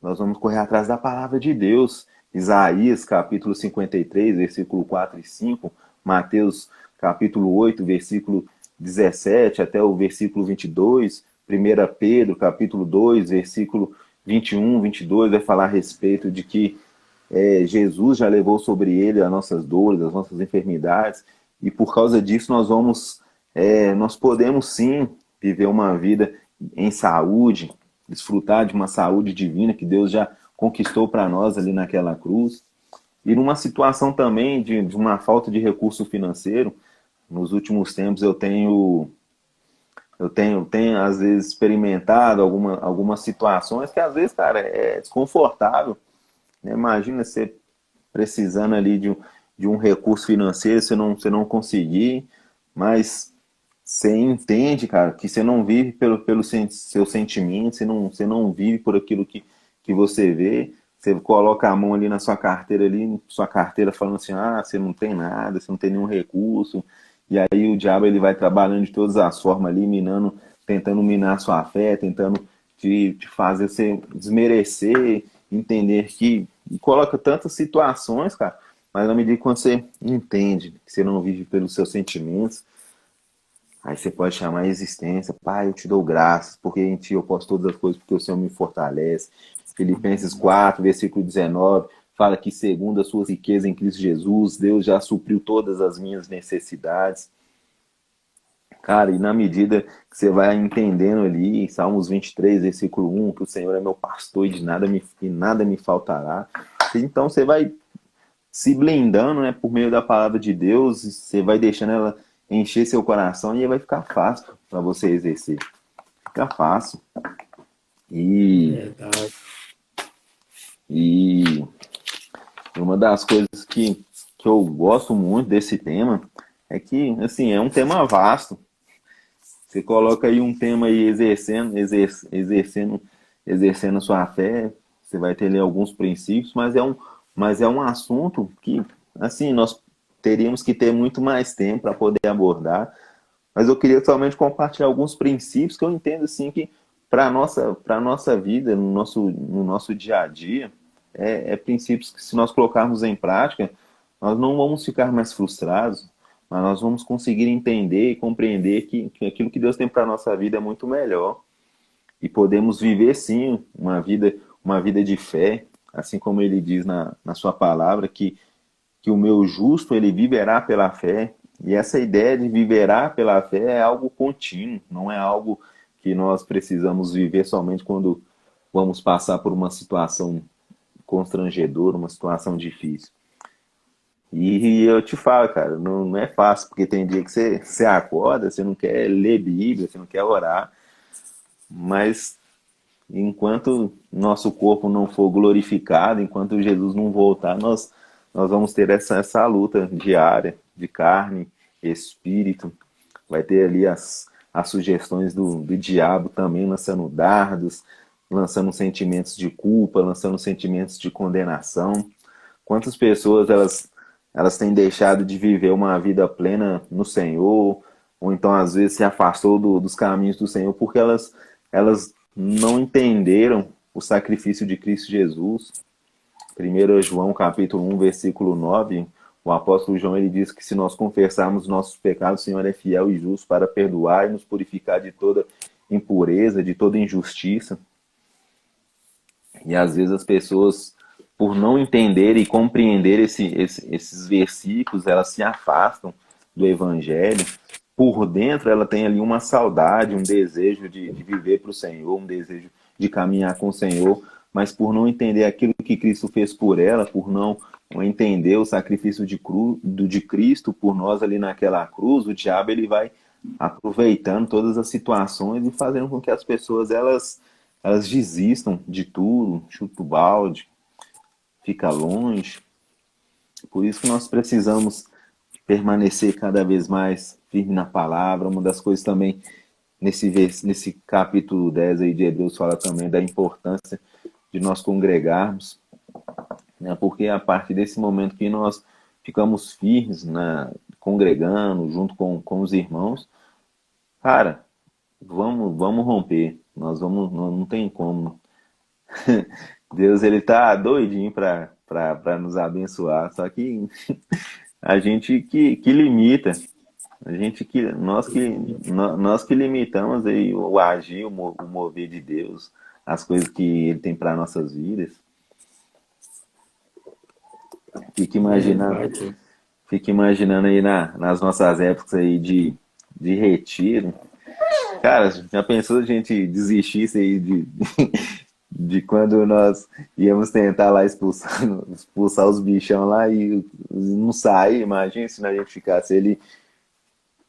Speaker 2: Nós vamos correr atrás da palavra de Deus. Isaías, capítulo 53, versículo 4 e 5. Mateus, capítulo 8, versículo 17 até o versículo 22. 1 Pedro, capítulo 2, versículo 21, 22, vai falar a respeito de que Jesus já levou sobre ele as nossas dores, as nossas enfermidades, e por causa disso nós podemos sim viver uma vida em saúde, desfrutar de uma saúde divina que Deus já conquistou para nós ali naquela cruz. E numa situação também de uma falta de recurso financeiro, nos últimos tempos eu tenho às vezes experimentado algumas situações que às vezes, cara, é desconfortável, né? Imagina você precisando ali de um recurso financeiro, você não conseguir, mas você entende, cara, que você não vive pelo seu sentimento, você não vive por aquilo que você vê. Você coloca a mão ali na sua carteira falando assim, você não tem nada, você não tem nenhum recurso. E aí o diabo ele vai trabalhando de todas as formas ali, tentando minar sua fé, tentando te fazer você desmerecer, entender e coloca tantas situações, cara, mas na medida que quando você entende que você não vive pelos seus sentimentos, aí você pode chamar a existência, Pai, eu te dou graças, porque em ti eu posso todas as coisas, porque o Senhor me fortalece. Filipenses 4, versículo 19, fala que segundo a sua riqueza em Cristo Jesus, Deus já supriu todas as minhas necessidades. Cara, e na medida que você vai entendendo ali, Salmos 23, versículo 1, que o Senhor é meu pastor e nada me faltará. Então você vai se blindando, né, por meio da palavra de Deus, você vai deixando ela encher seu coração e aí vai ficar fácil para você exercer. Fica fácil. E,
Speaker 1: Verdade.
Speaker 2: e uma das coisas que eu gosto muito desse tema é que, assim, é um tema vasto. Você coloca aí um tema aí exercendo a sua fé, você vai ter ali alguns princípios, mas é um assunto que, assim, nós teríamos que ter muito mais tempo para poder abordar. Mas eu queria somente compartilhar alguns princípios que eu entendo, assim, que para a nossa vida, no nosso dia a dia, princípios que, se nós colocarmos em prática, nós não vamos ficar mais frustrados, mas nós vamos conseguir entender e compreender que aquilo que Deus tem para a nossa vida é muito melhor. E podemos viver, sim, uma vida de fé, assim como ele diz na sua palavra, que o meu justo, ele viverá pela fé. E essa ideia de viverá pela fé é algo contínuo, não é algo que nós precisamos viver somente quando vamos passar por uma situação constrangedora, uma situação difícil. E eu te falo, cara, não é fácil, porque tem dia que você acorda, você não quer ler Bíblia, você não quer orar, mas enquanto nosso corpo não for glorificado, enquanto Jesus não voltar, nós vamos ter essa luta diária de carne, espírito. Vai ter ali as sugestões do diabo também lançando dardos, lançando sentimentos de culpa, lançando sentimentos de condenação. Quantas pessoas elas têm deixado de viver uma vida plena no Senhor, ou então às vezes se afastou dos caminhos do Senhor porque elas não entenderam o sacrifício de Cristo Jesus. 1 João capítulo 1, versículo 9, o apóstolo João ele diz que se nós confessarmos nossos pecados, o Senhor é fiel e justo para perdoar e nos purificar de toda impureza, de toda injustiça. E às vezes as pessoas, por não entender e compreender esses versículos, elas se afastam do Evangelho. Por dentro, ela tem ali uma saudade, um desejo de viver para o Senhor, um desejo de caminhar com o Senhor, mas por não entender aquilo que Cristo fez por ela, por não entender o sacrifício de Cristo por nós ali naquela cruz, o diabo ele vai aproveitando todas as situações e fazendo com que as pessoas elas desistam de tudo, chuta o balde, fica longe. Por isso que nós precisamos permanecer cada vez mais firme na palavra. Uma das coisas também nesse capítulo 10 aí de Hebreus fala também da importância de nós congregarmos, né? Porque a partir desse momento que nós ficamos firmes, né, congregando junto com os irmãos, cara, vamos romper. Nós vamos, não tem como. Deus ele tá doidinho para nos abençoar, só que a gente que limita, a gente nós que limitamos aí o agir, o mover de Deus, as coisas que ele tem para nossas vidas. Fica imaginando,
Speaker 1: Verdade.
Speaker 2: fica imaginando aí nas nossas épocas aí de retiro. Cara, já pensou a gente desistisse aí de quando nós íamos tentar lá expulsar os bichão lá e não sair? Imagina se a gente ficasse ele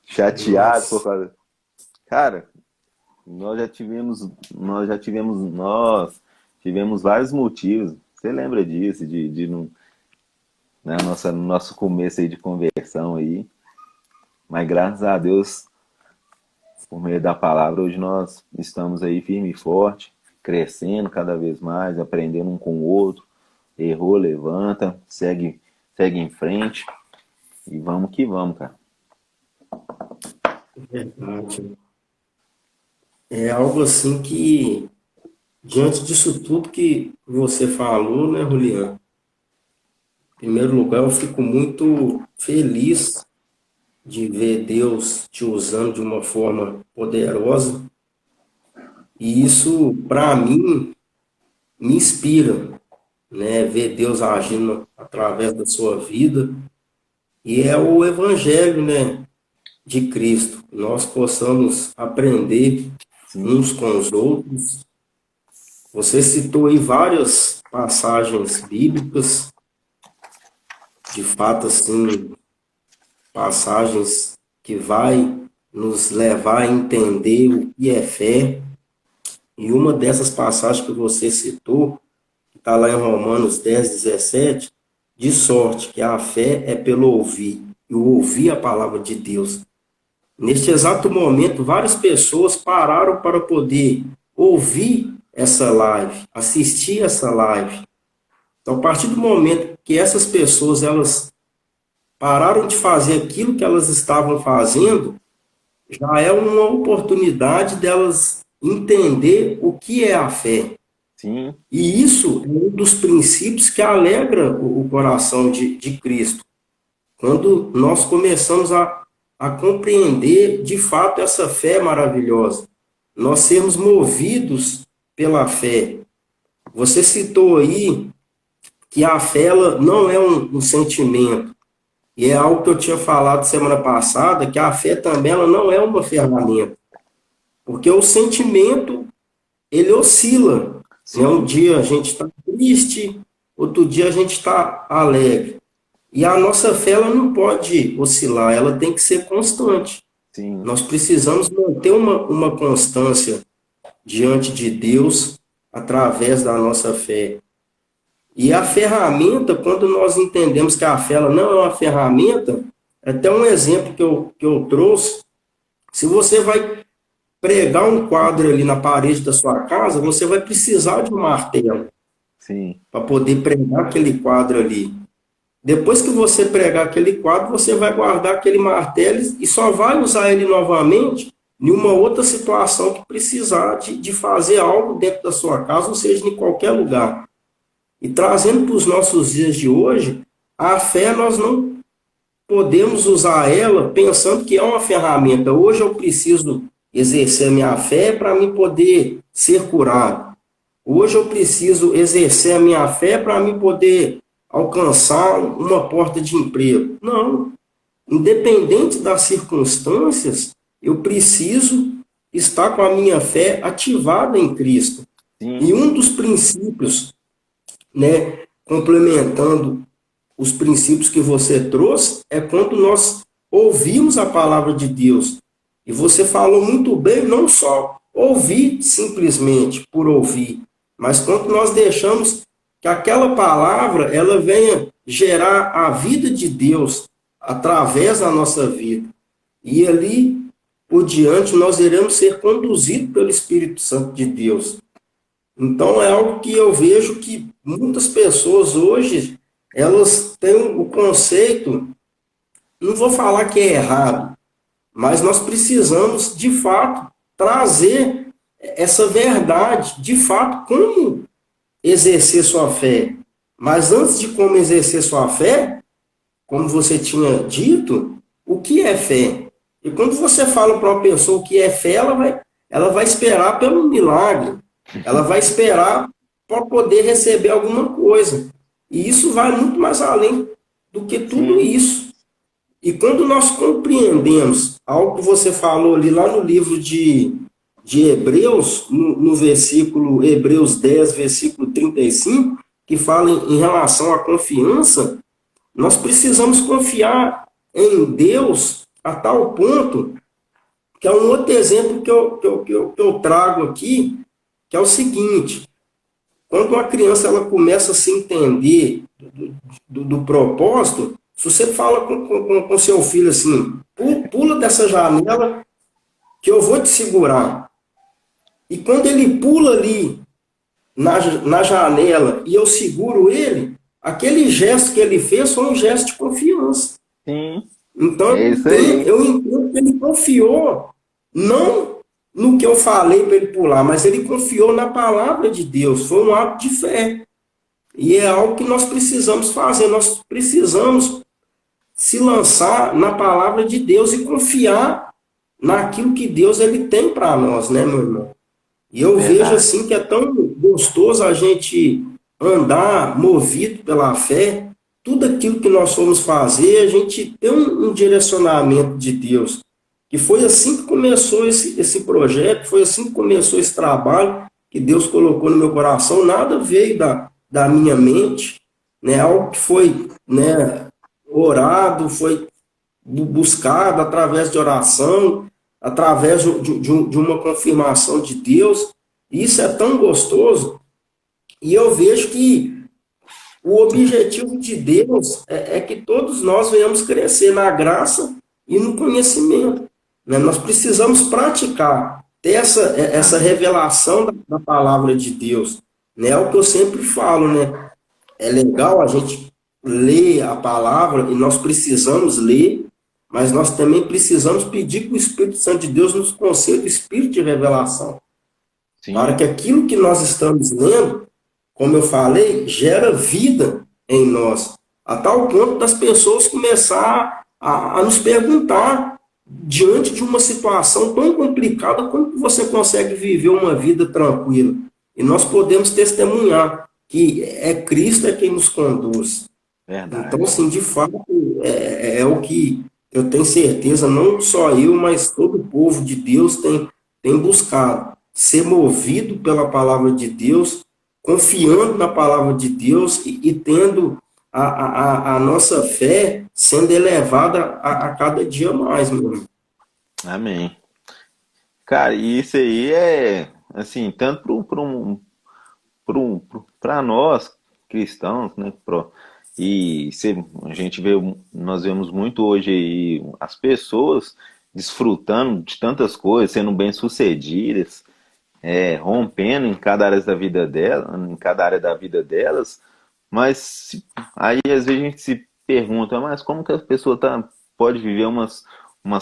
Speaker 2: chateado por
Speaker 1: Nossa.
Speaker 2: causa. Cara, nós tivemos vários motivos. Você lembra disso, de não, né, nosso começo aí de conversão aí. Mas graças a Deus, por meio da palavra, hoje nós estamos aí firme e forte, crescendo cada vez mais, aprendendo um com o outro. Errou, levanta, segue em frente e vamos que vamos, cara.
Speaker 1: Verdade. É algo assim que, diante disso tudo que você falou, né, Juliano? Em primeiro lugar, eu fico muito feliz de ver Deus te usando de uma forma poderosa. E isso, para mim, me inspira, né? Ver Deus agindo através da sua vida. E é o Evangelho, né, de Cristo. Nós possamos aprender
Speaker 2: Sim,
Speaker 1: uns com os outros. Você citou aí várias passagens bíblicas, de fato, assim, passagens que vai nos levar a entender o que é fé. E uma dessas passagens que você citou, que está lá em Romanos 10:17, de sorte que a fé é pelo ouvir, e o ouvir a palavra de Deus. Neste exato momento, várias pessoas pararam para poder ouvir essa live, assistir essa live. Então, a partir do momento que essas pessoas elas pararam de fazer aquilo que elas estavam fazendo, já é uma oportunidade delas entender o que é a fé.
Speaker 2: sim,
Speaker 1: E isso é um dos princípios que alegra o coração de Cristo. Quando nós começamos a compreender de fato essa fé maravilhosa, nós sermos movidos pela fé. Você citou aí que a fé ela não é um sentimento, e é algo que eu tinha falado semana passada, que a fé também ela não é uma ferramenta, porque o sentimento ele oscila. Né? Um
Speaker 2: sim,
Speaker 1: dia a gente está triste, outro dia a gente está alegre. E a nossa fé, ela não pode oscilar, ela tem que ser constante.
Speaker 2: Sim,
Speaker 1: Nós precisamos manter uma constância diante de Deus através da nossa fé. E a ferramenta, quando nós entendemos que a fé ela não é uma ferramenta, até um exemplo que eu trouxe, se você vai pregar um quadro ali na parede da sua casa, você vai precisar de um martelo
Speaker 2: sim,
Speaker 1: para poder pregar aquele quadro ali. Depois que você pregar aquele quadro, você vai guardar aquele martelo e só vai usar ele novamente em uma outra situação que precisar de fazer algo dentro da sua casa, ou seja, em qualquer lugar. E trazendo para os nossos dias de hoje, a fé nós não podemos usar ela pensando que é uma ferramenta. Hoje eu preciso exercer a minha fé para me poder ser curado. Hoje eu preciso exercer a minha fé para me poder alcançar uma porta de emprego. Não. Independente das circunstâncias, eu preciso estar com a minha fé ativada em Cristo. E
Speaker 2: sim,
Speaker 1: um dos princípios, né, complementando os princípios que você trouxe, é quando nós ouvimos a palavra de Deus. E você falou muito bem, não só ouvir simplesmente por ouvir, mas quando nós deixamos que aquela palavra ela venha gerar a vida de Deus através da nossa vida. E ali por diante nós iremos ser conduzidos pelo Espírito Santo de Deus. Então é algo que eu vejo que muitas pessoas hoje elas têm o conceito, não vou falar que é errado, mas nós precisamos de fato trazer essa verdade, de fato, como exercer sua fé. Mas antes de como exercer sua fé, como você tinha dito, o que é fé? E quando você fala para uma pessoa o que é fé, ela vai esperar pelo milagre, ela vai esperar para poder receber alguma coisa. E isso vai muito mais além do que tudo
Speaker 2: sim,
Speaker 1: isso. E quando nós compreendemos algo que você falou ali lá no livro de Hebreus, no versículo Hebreus 10, versículo 35, que fala em relação à confiança, nós precisamos confiar em Deus a tal ponto, que é um outro exemplo que eu trago aqui, que é o seguinte: quando uma criança ela começa a se entender do propósito, se você fala com seu filho assim, pula dessa janela que eu vou te segurar. E quando ele pula ali na janela e eu seguro ele, aquele gesto que ele fez foi um gesto de confiança.
Speaker 2: sim.
Speaker 1: Então
Speaker 2: É isso aí.
Speaker 1: eu entendo que ele confiou não no que eu falei para ele pular, mas ele confiou na palavra de Deus. Foi um ato de fé. E é algo que nós precisamos fazer. Nós precisamos se lançar na palavra de Deus e confiar naquilo que Deus ele tem para nós, né, meu irmão? E eu vejo
Speaker 2: Verdade.
Speaker 1: assim que é tão gostoso a gente andar movido pela fé, tudo aquilo que nós formos fazer, a gente tem um direcionamento de Deus. Que foi assim que começou esse projeto, foi assim que começou esse trabalho que Deus colocou no meu coração. Nada veio da minha mente, né? Algo que foi, né, orado, foi buscado através de oração, através de uma confirmação de Deus. Isso é tão gostoso. E eu vejo que o objetivo de Deus é que todos nós venhamos crescer na graça e no conhecimento. Né? Nós precisamos praticar, ter essa
Speaker 2: Amém.
Speaker 1: revelação da palavra de Deus. Né? É o que eu sempre falo, né? É legal a gente ler a palavra e nós precisamos ler, mas nós também precisamos pedir que o Espírito Santo de Deus nos conceda o espírito de revelação, para que
Speaker 2: Sim,
Speaker 1: aquilo que nós estamos lendo, como eu falei, gera vida em nós, a tal ponto das pessoas começar a nos perguntar, diante de uma situação tão complicada, como que você consegue viver uma vida tranquila? E nós podemos testemunhar que é Cristo é quem nos conduz. Então,
Speaker 2: verdade.
Speaker 1: assim, de fato, é o que eu tenho certeza, não só eu, mas todo o povo de Deus tem buscado ser movido pela palavra de Deus, confiando na palavra de Deus e tendo a nossa fé sendo elevada a cada dia mais, meu irmão.
Speaker 2: Amém. Cara, e isso aí é, assim, tanto para nós cristãos, né? A gente vê, nós vemos muito hoje aí as pessoas desfrutando de tantas coisas, sendo bem-sucedidas, rompendo em cada área da vida dela, em cada área da vida delas, mas aí às vezes a gente se pergunta, mas como que a pessoa pode viver umas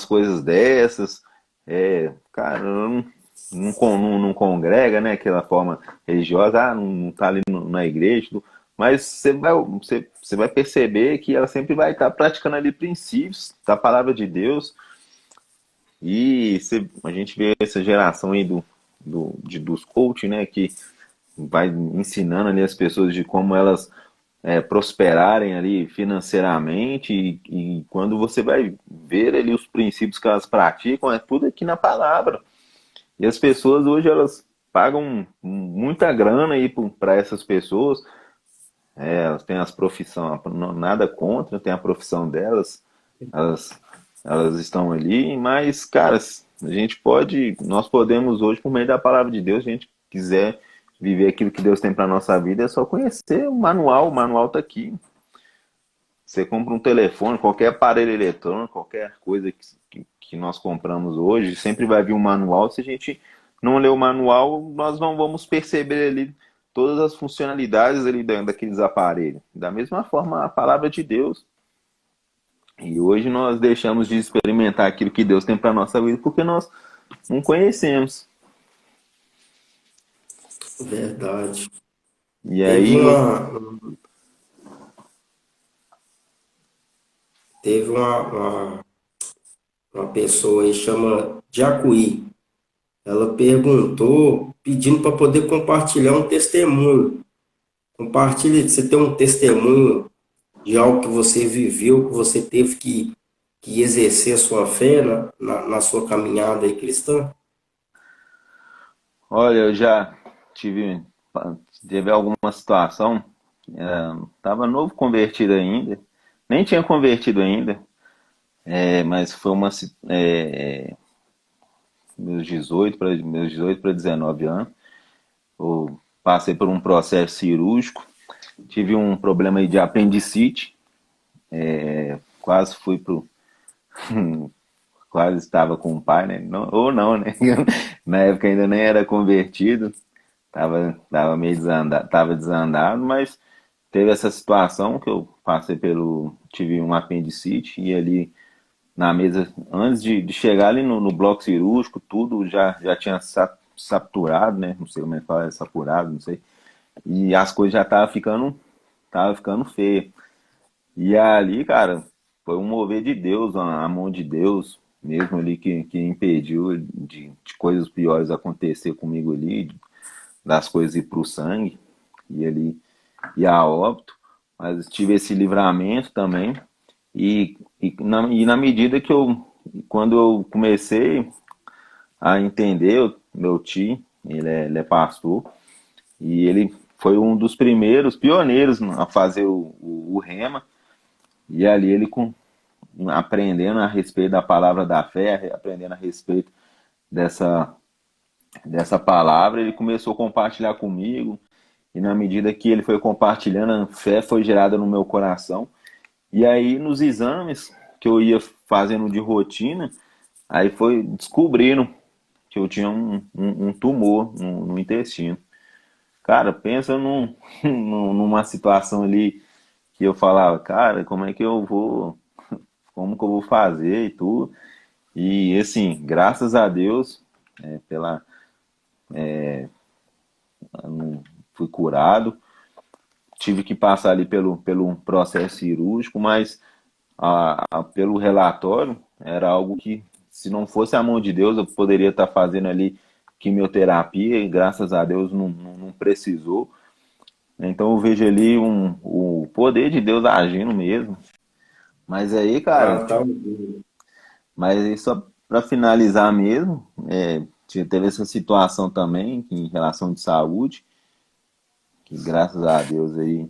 Speaker 2: coisas dessas? Cara, não congrega, né? Aquela forma religiosa, não tá ali na igreja, tudo. Mas você vai perceber que ela sempre vai estar praticando ali princípios da palavra de Deus. A gente vê essa geração aí dos coach, né? Que vai ensinando ali as pessoas de como elas prosperarem ali financeiramente e quando você vai ver ali os princípios que elas praticam, é tudo aqui na palavra. E as pessoas hoje elas pagam muita grana aí para essas pessoas. Elas têm as profissões, nada contra, tem a profissão delas, elas, elas estão ali, mas, cara, nós podemos hoje, por meio da palavra de Deus, se a gente quiser viver aquilo que Deus tem para nossa vida, é só conhecer o manual tá aqui. Você compra um telefone, qualquer aparelho eletrônico, qualquer coisa que nós compramos hoje, sempre vai vir um manual. Se a gente não ler o manual, nós não vamos perceber ali todas as funcionalidades ali daqueles aparelhos. Da mesma forma, a palavra de Deus. E hoje nós deixamos de experimentar aquilo que Deus tem para nossa vida porque nós não conhecemos.
Speaker 1: Verdade.
Speaker 2: E
Speaker 1: Teve
Speaker 2: aí,
Speaker 1: teve uma pessoa aí, chama Jacuí. Ela perguntou, pedindo para poder compartilhar um testemunho. Compartilhe, você tem um testemunho de algo que você viveu, que você teve que exercer a sua fé na sua caminhada aí cristã?
Speaker 2: olha, eu já tive, teve alguma situação, tava novo convertido ainda, nem tinha convertido ainda, mas foi meus 18 para 19 anos, eu passei por um processo cirúrgico, tive um problema aí de apendicite, quase fui pro quase estava com o pai, né? Ou não, né? Na época ainda nem era convertido, tava meio desandado, tava desandado, mas teve essa situação que eu tive um apendicite e ali na mesa, antes de chegar ali no bloco cirúrgico, tudo já tinha saturado, né? Não sei como é que fala, saturado, não sei. E as coisas já tava ficando feia. E ali, cara, foi um mover de Deus, a mão de Deus mesmo ali que impediu de coisas piores acontecer comigo ali, das coisas ir pro sangue e ali e a óbito. Mas tive esse livramento também. E na medida quando eu comecei a entender, meu tio, ele é pastor, e ele foi um dos primeiros pioneiros a fazer o rema, e ali aprendendo a respeito da palavra da fé, aprendendo a respeito dessa, dessa palavra, ele começou a compartilhar comigo, e na medida que ele foi compartilhando, a fé foi gerada no meu coração. E aí, nos exames que eu ia fazendo de rotina, aí foi descobrindo que eu tinha um tumor no intestino. Cara, pensa numa situação ali que eu falava, cara, como que eu vou fazer e tudo. E assim, graças a Deus, pela, fui curado, tive que passar ali pelo processo cirúrgico, mas pelo relatório era algo que, se não fosse a mão de Deus, eu poderia estar fazendo ali quimioterapia e graças a Deus não precisou. Então eu vejo ali o poder de Deus agindo mesmo. Mas aí, cara,
Speaker 1: Ah, tá.
Speaker 2: mas aí só para finalizar mesmo, teve essa situação também em relação de saúde, que graças a Deus aí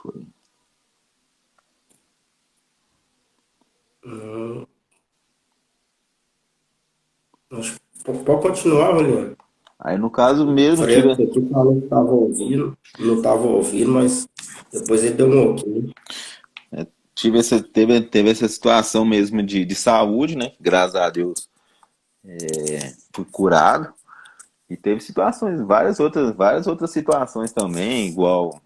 Speaker 2: Foi.
Speaker 1: Não, pode continuar, Juliano.
Speaker 2: Aí no caso
Speaker 1: O
Speaker 2: mesmo,
Speaker 1: Fred aqui falou que estava ouvindo, não estava ouvindo, mas depois ele deu um ok.
Speaker 2: teve essa situação mesmo de saúde, né? Graças a Deus fui curado. E teve situações, várias outras situações também, igual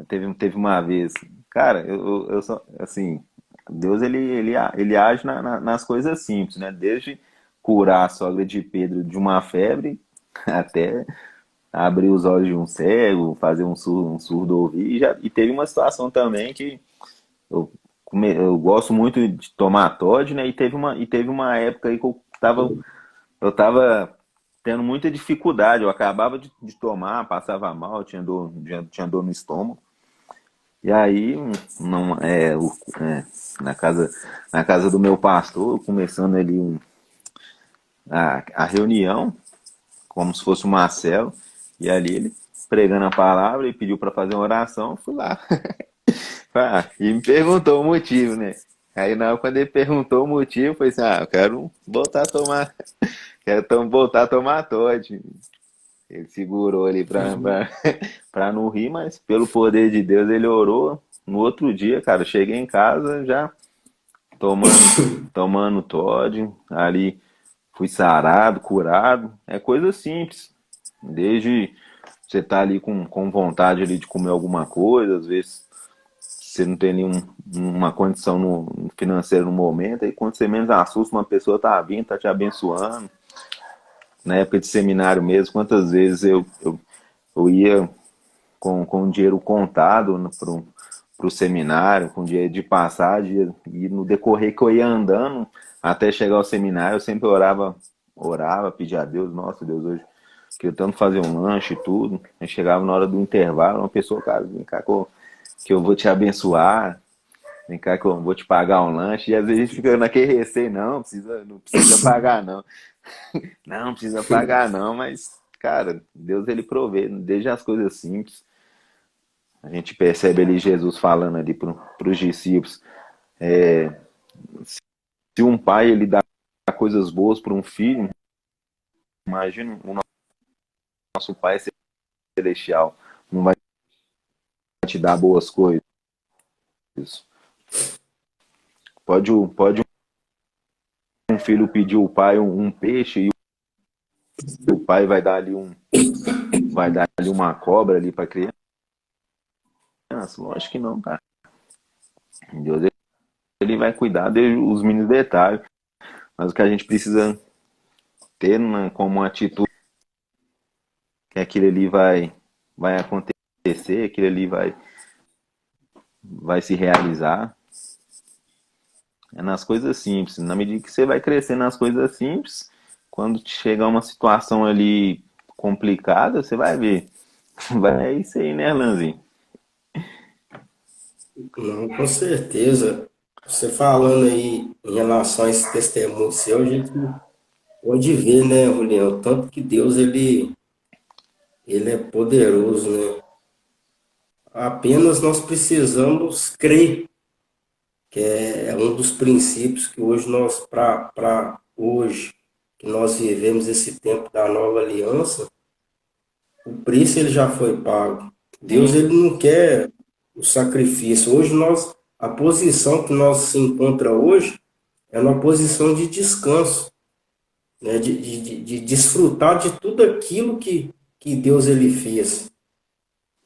Speaker 2: teve uma vez, cara, eu só, assim, Deus ele age nas coisas simples, né? Desde curar a sogra de Pedro de uma febre até abrir os olhos de um cego, fazer um surdo ouvir. E teve uma situação também que eu, eu gosto muito de tomar Todd, né? E teve uma época aí que eu tava tendo muita dificuldade. Eu acabava de tomar, passava mal, tinha dor no estômago. E aí, não, na na casa do meu pastor, começando ali a reunião, como se fosse uma célula, e ali ele pregando a palavra e pediu para fazer uma oração, eu fui lá. E me perguntou o motivo, né? Aí quando ele perguntou o motivo, eu falei assim, eu quero voltar a tomar, voltar a tomar Todd. Ele segurou ali pra não rir, mas pelo poder de Deus ele orou. No outro dia, cara, eu cheguei em casa já tomando Todd, ali fui sarado, curado. É coisa simples. Desde você tá ali com vontade ali de comer alguma coisa, às vezes você não tem nenhuma condição financeira no momento, aí quando você menos assusta, uma pessoa tá vindo, tá te abençoando. Na época de seminário mesmo, quantas vezes eu ia com dinheiro contado para o seminário, com dinheiro de passagem, e no decorrer que eu ia andando até chegar ao seminário, eu sempre orava, pedia a Deus, nossa Deus, hoje queria tanto fazer um lanche e tudo. Aí chegava na hora do intervalo, uma pessoa, cara, vem cá que eu vou te abençoar, vem cá que eu vou te pagar um lanche, e às vezes a gente fica naquele receio, não precisa pagar não. Não precisa pagar não, mas, cara, Deus ele provê, desde as coisas simples. A gente percebe ali Jesus falando ali para os discípulos, se um pai ele dá coisas boas para um filho, imagina o nosso Pai Celestial não vai te dar boas coisas. Pode um filho pedir ao pai um peixe e o pai vai dar ali uma cobra ali para criança? Lógico que não, cara. Deus ele vai cuidar dos mínimos detalhes, mas o que a gente precisa ter como atitude que aquilo ali vai acontecer, aquilo ali vai se realizar. É nas coisas simples. Na medida que você vai crescendo nas coisas simples, quando chegar uma situação ali complicada, você vai ver. É isso aí, né, Erlanzinho?
Speaker 1: Não, com certeza. Você falando aí em relação a esse testemunho seu, a gente pode ver, né, Julião, o tanto que Deus ele é poderoso, né? Apenas nós precisamos crer, que é um dos princípios que hoje para hoje, que nós vivemos esse tempo da nova aliança, o preço ele já foi pago. Deus
Speaker 2: Sim,
Speaker 1: ele não quer o sacrifício. Hoje a posição que nós se encontra hoje é uma posição de descanso, né? De desfrutar de tudo aquilo que Deus ele fez.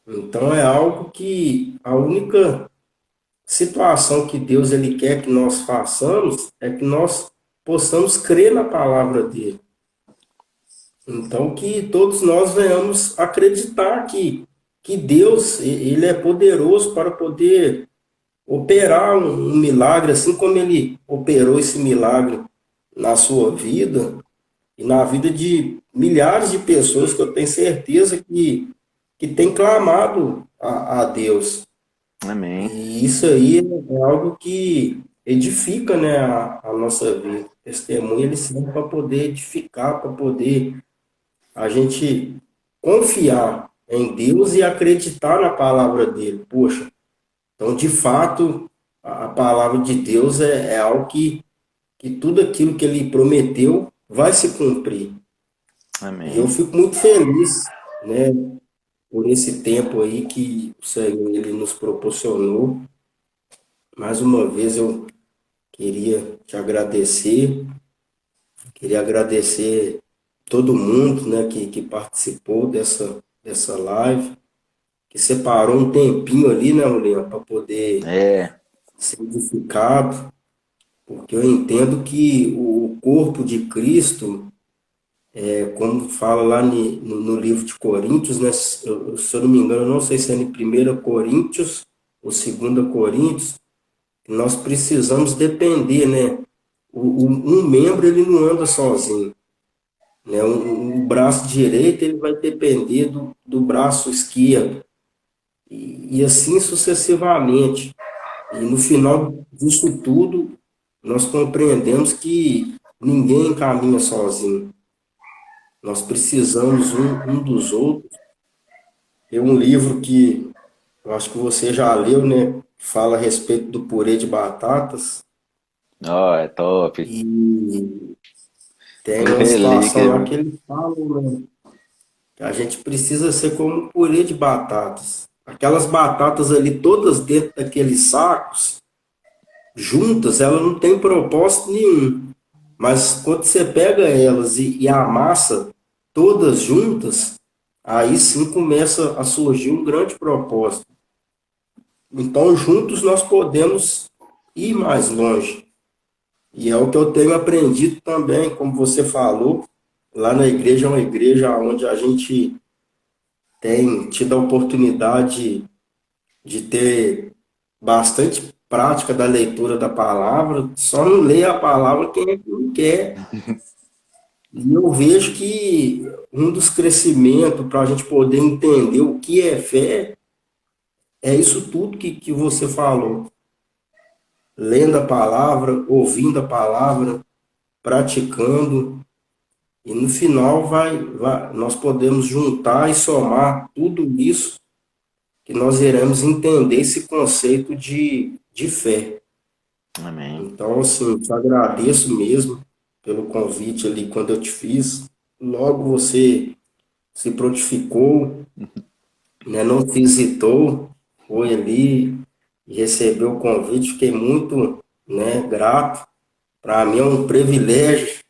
Speaker 1: Então é algo que a única situação que Deus ele quer que nós façamos é que nós possamos crer na palavra dele. Então que todos nós venhamos acreditar que Deus ele é poderoso para poder operar um milagre, assim como ele operou esse milagre na sua vida e na vida de milhares de pessoas que eu tenho certeza que têm clamado a Deus.
Speaker 2: amém.
Speaker 1: E isso aí é algo que edifica, né, a nossa vida. Testemunho, ele serve para poder edificar, para poder a gente confiar. em Deus e acreditar na palavra dele. Poxa, então de fato a palavra de Deus é algo que tudo aquilo que ele prometeu vai se cumprir. E eu
Speaker 2: Amém.
Speaker 1: fico muito feliz, né, por esse tempo aí que o Senhor ele nos proporcionou. Mais uma vez eu queria te agradecer, queria agradecer todo mundo, né, que participou dessa live, que separou um tempinho ali, né, Juliano, para poder
Speaker 2: É,
Speaker 1: ser edificado, porque eu entendo que o corpo de Cristo, como fala lá no livro de Coríntios, né, se eu não me engano, eu não sei se é em 1 Coríntios ou 2 Coríntios, nós precisamos depender, né? Um membro ele não anda sozinho, né? O braço direito ele vai depender do braço esquerdo e assim sucessivamente. E no final disso tudo, nós compreendemos que ninguém caminha sozinho. Nós precisamos um dos outros. Tem um livro que eu acho que você já leu, né? Fala a respeito do purê de batatas.
Speaker 2: ó, é top.
Speaker 1: E tem uma situação
Speaker 2: Relíquia,
Speaker 1: lá
Speaker 2: viu?
Speaker 1: que ele fala, né, que a gente precisa ser como um purê de batatas. Aquelas batatas ali, todas dentro daqueles sacos, juntas, ela não tem propósito nenhum. Mas quando você pega elas e amassa todas juntas, aí sim começa a surgir um grande propósito. Então, juntos nós podemos ir mais longe. E é o que eu tenho aprendido também, como você falou, lá na igreja é uma igreja onde a gente tem tido a oportunidade de ter bastante prática da leitura da palavra, só não lê a palavra quem é que não quer. E eu vejo que um dos crescimentos para a gente poder entender o que é fé é isso tudo que você falou. Lendo a palavra, ouvindo a palavra, praticando. E no final nós podemos juntar e somar tudo isso que nós iremos entender esse conceito de fé.
Speaker 2: Amém.
Speaker 1: Então, assim, te agradeço mesmo pelo convite ali quando eu te fiz. Logo você se prontificou, né, não visitou, foi ali e recebeu o convite. Fiquei muito, né, grato. Para mim é um privilégio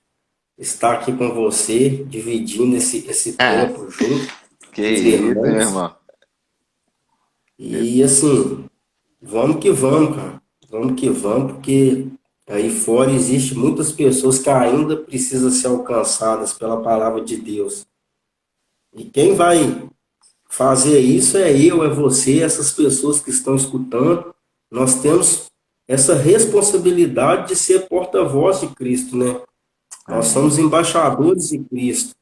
Speaker 1: estar aqui com você, dividindo esse
Speaker 2: Ah,
Speaker 1: tempo junto
Speaker 2: que
Speaker 1: com os
Speaker 2: isso, meu
Speaker 1: irmãos.
Speaker 2: irmão.
Speaker 1: E assim, vamos que vamos, cara. Vamos que vamos, porque aí fora existe muitas pessoas que ainda precisam ser alcançadas pela palavra de Deus. E quem vai fazer isso é eu, é você, essas pessoas que estão escutando. Nós temos essa responsabilidade de ser porta-voz de Cristo, né? Nós
Speaker 2: Amém.
Speaker 1: somos embaixadores de Cristo.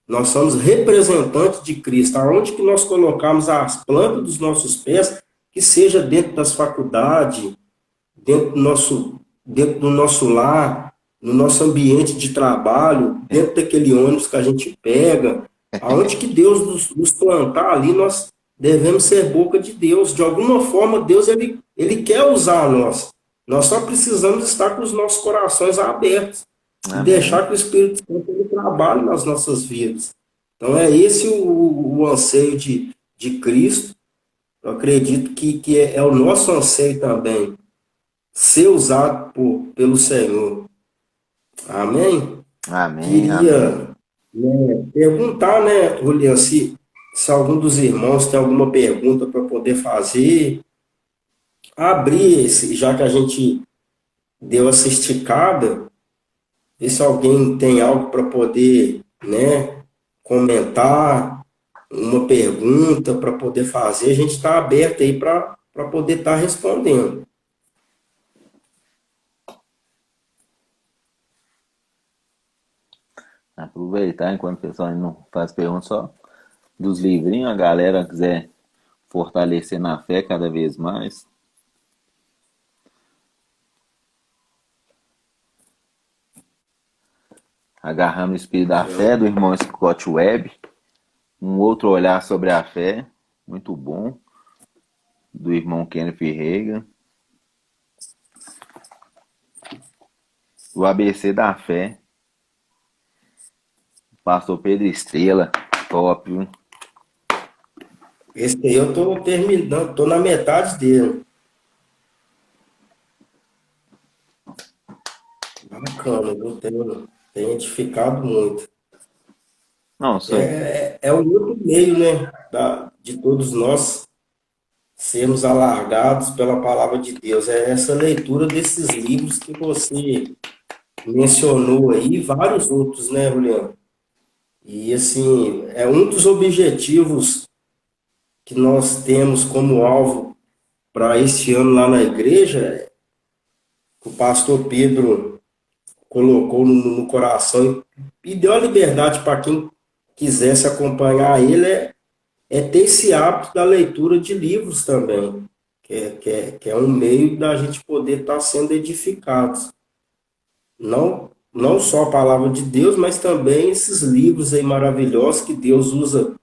Speaker 1: Nós somos representantes de Cristo. Aonde que nós colocamos as plantas dos nossos pés, que seja dentro das faculdades, dentro do nosso lar, no nosso ambiente de trabalho, dentro daquele ônibus que a gente pega, aonde que Deus nos plantar ali, nós devemos ser boca de Deus. De alguma forma, Deus ele quer usar nós. Nós só precisamos estar com os nossos corações abertos e
Speaker 2: Amém.
Speaker 1: deixar que o Espírito Santo ele trabalhe nas nossas vidas. Então é esse o anseio de Cristo. Eu acredito que é o nosso anseio também ser usado pelo Senhor. Amém?
Speaker 2: Amém. Amém.
Speaker 1: Queria, né, perguntar, né, Julian, se algum dos irmãos tem alguma pergunta para poder fazer, abrir esse, já que a gente deu essa esticada, ver se alguém tem algo para poder, né, comentar, uma pergunta para poder fazer, a gente está aberto aí para poder estar respondendo.
Speaker 2: Aproveitar enquanto o pessoal ainda não faz perguntas só dos livrinhos, a galera quiser fortalecer na fé cada vez mais. Agarrando o Espírito da Fé, do irmão Scott Webb. Um outro olhar sobre a fé, muito bom, do irmão Kenneth Reagan. O ABC da Fé, pastor Pedro Estrela, top, viu?
Speaker 1: Esse aí eu tô terminando, tô na metade dele. Bacana, viu? Tenho edificado muito.
Speaker 2: Não, sou.
Speaker 1: É o outro meio, né, de todos nós sermos alargados pela palavra de Deus. É essa leitura desses livros que você mencionou aí, e vários outros, né, Juliano? E assim, é um dos objetivos que nós temos como alvo para este ano lá na igreja, o pastor Pedro colocou no coração e deu a liberdade para quem quisesse acompanhar ele, é ter esse hábito da leitura de livros também, que é um meio da gente poder estar sendo edificados. Não só a palavra de Deus, mas também esses livros aí maravilhosos que Deus usa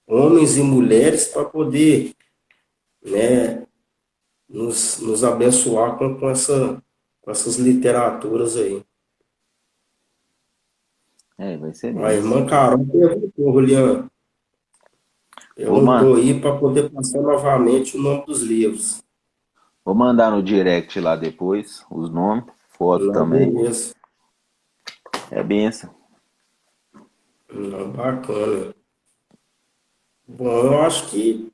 Speaker 1: homens e mulheres para poder, né, nos abençoar com essas literaturas aí.
Speaker 2: É, vai ser
Speaker 1: A
Speaker 2: benção.
Speaker 1: irmã Carol perguntou, Juliana,
Speaker 2: Vou, man,
Speaker 1: perguntou aí para poder passar novamente o nome dos livros.
Speaker 2: vou mandar no direct lá depois os nomes, foto
Speaker 1: Não,
Speaker 2: também.
Speaker 1: beleza.
Speaker 2: É benção.
Speaker 1: Não, bacana. Bom, eu acho que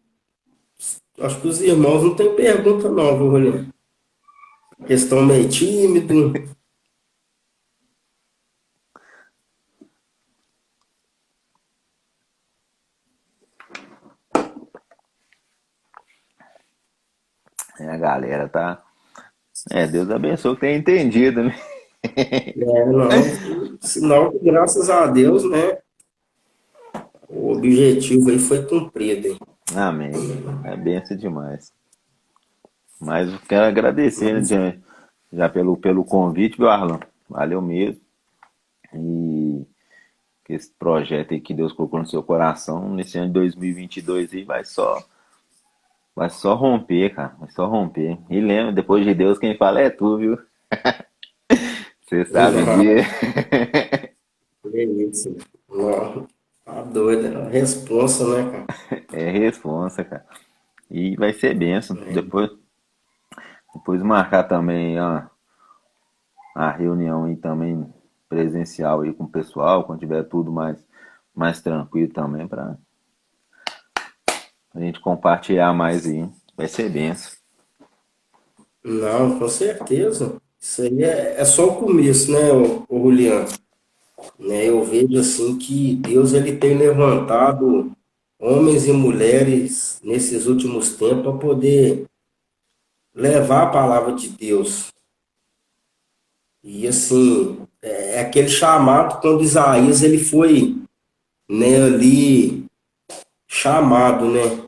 Speaker 1: os irmãos não têm pergunta não, viu, Juliana? Questão meio tímido.
Speaker 2: É, a galera tá. É, Deus abençoe que tenha entendido, né?
Speaker 1: Não, sinal que graças a Deus, né, o objetivo aí foi cumprido, hein?
Speaker 2: Amém. É benção demais. Mas eu quero agradecer, né,
Speaker 1: Mas,
Speaker 2: já pelo convite, viu, Arlan? Valeu mesmo. E que esse projeto aí que Deus colocou no seu coração nesse ano de 2022 aí vai só romper, cara. Vai só romper. E lembra, depois de Deus, quem fala é tu, viu? Você sabe
Speaker 1: não,
Speaker 2: disso.
Speaker 1: é isso. Não, tá doido, é uma responsa, né, cara?
Speaker 2: É responsa, cara. E vai ser benção. Depois marcar também a reunião aí também presencial aí com o pessoal, quando tiver tudo mais tranquilo também, pra a gente compartilhar mais aí. Vai ser benção.
Speaker 1: Não, com certeza. Isso aí é só o começo, né, ô Juliano? Né, eu vejo assim que Deus ele tem levantado homens e mulheres nesses últimos tempos para poder levar a palavra de Deus. E assim, é aquele chamado quando Isaías ele foi, né, ali chamado, né,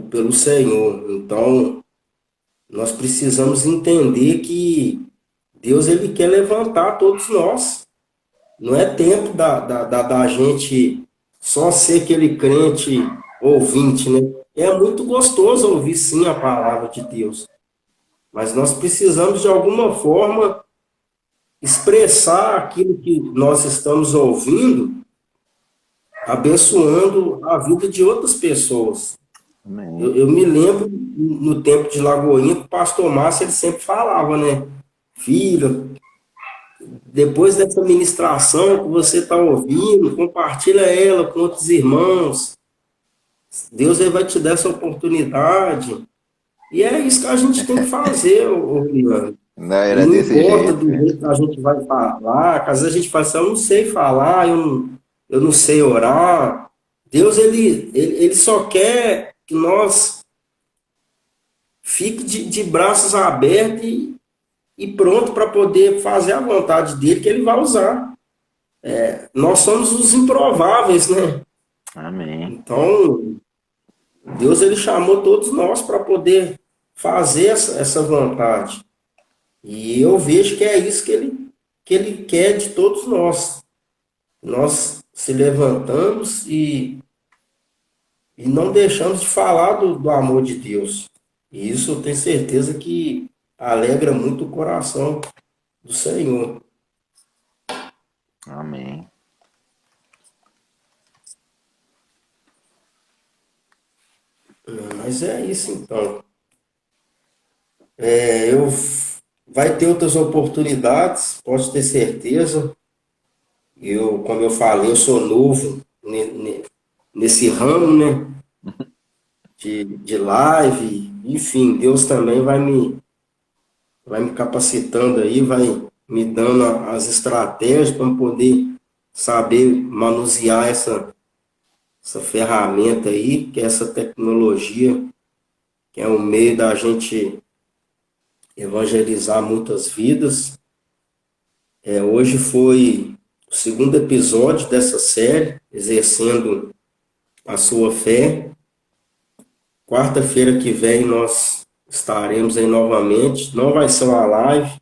Speaker 1: pelo Senhor. Então, nós precisamos entender que Deus ele quer levantar todos nós. Não é tempo da gente só ser aquele crente ouvinte, né? É muito gostoso ouvir sim a palavra de Deus, mas nós precisamos de alguma forma expressar aquilo que nós estamos ouvindo, abençoando a vida de outras pessoas.
Speaker 2: Amém.
Speaker 1: Eu me lembro no tempo de Lagoinha, que o pastor Márcio ele sempre falava, né? Filho, depois dessa ministração que você está ouvindo, compartilha ela com outros irmãos. Deus ele vai te dar essa oportunidade. E é isso que a gente tem que fazer, Juliano.
Speaker 2: Não
Speaker 1: E
Speaker 2: era
Speaker 1: não
Speaker 2: desse
Speaker 1: importa
Speaker 2: jeito,
Speaker 1: do
Speaker 2: né?
Speaker 1: jeito que a gente vai falar, que às vezes a gente fala assim, eu não sei falar, eu não sei orar. Deus, ele só quer que nós fique de braços abertos e pronto para poder fazer a vontade dele que ele vai usar. Nós somos os improváveis, né?
Speaker 2: Amém.
Speaker 1: Então, Deus ele chamou todos nós para poder fazer essa vontade. E eu vejo que é isso que ele quer de todos nós. Nós se levantamos e e não deixamos de falar do amor de Deus. E isso eu tenho certeza que alegra muito o coração do Senhor.
Speaker 2: Amém.
Speaker 1: Mas é isso então. Eu vai ter outras oportunidades, posso ter certeza. Eu, como eu falei, eu sou novo nesse ramo, né? De live, enfim, Deus também vai me capacitando aí, vai me dando as estratégias para poder saber manusear essa ferramenta aí, que é essa tecnologia, que é um meio da gente evangelizar muitas vidas. Hoje foi o segundo episódio dessa série, exercendo a sua fé. Quarta-feira que vem nós estaremos aí novamente. Não vai ser uma live,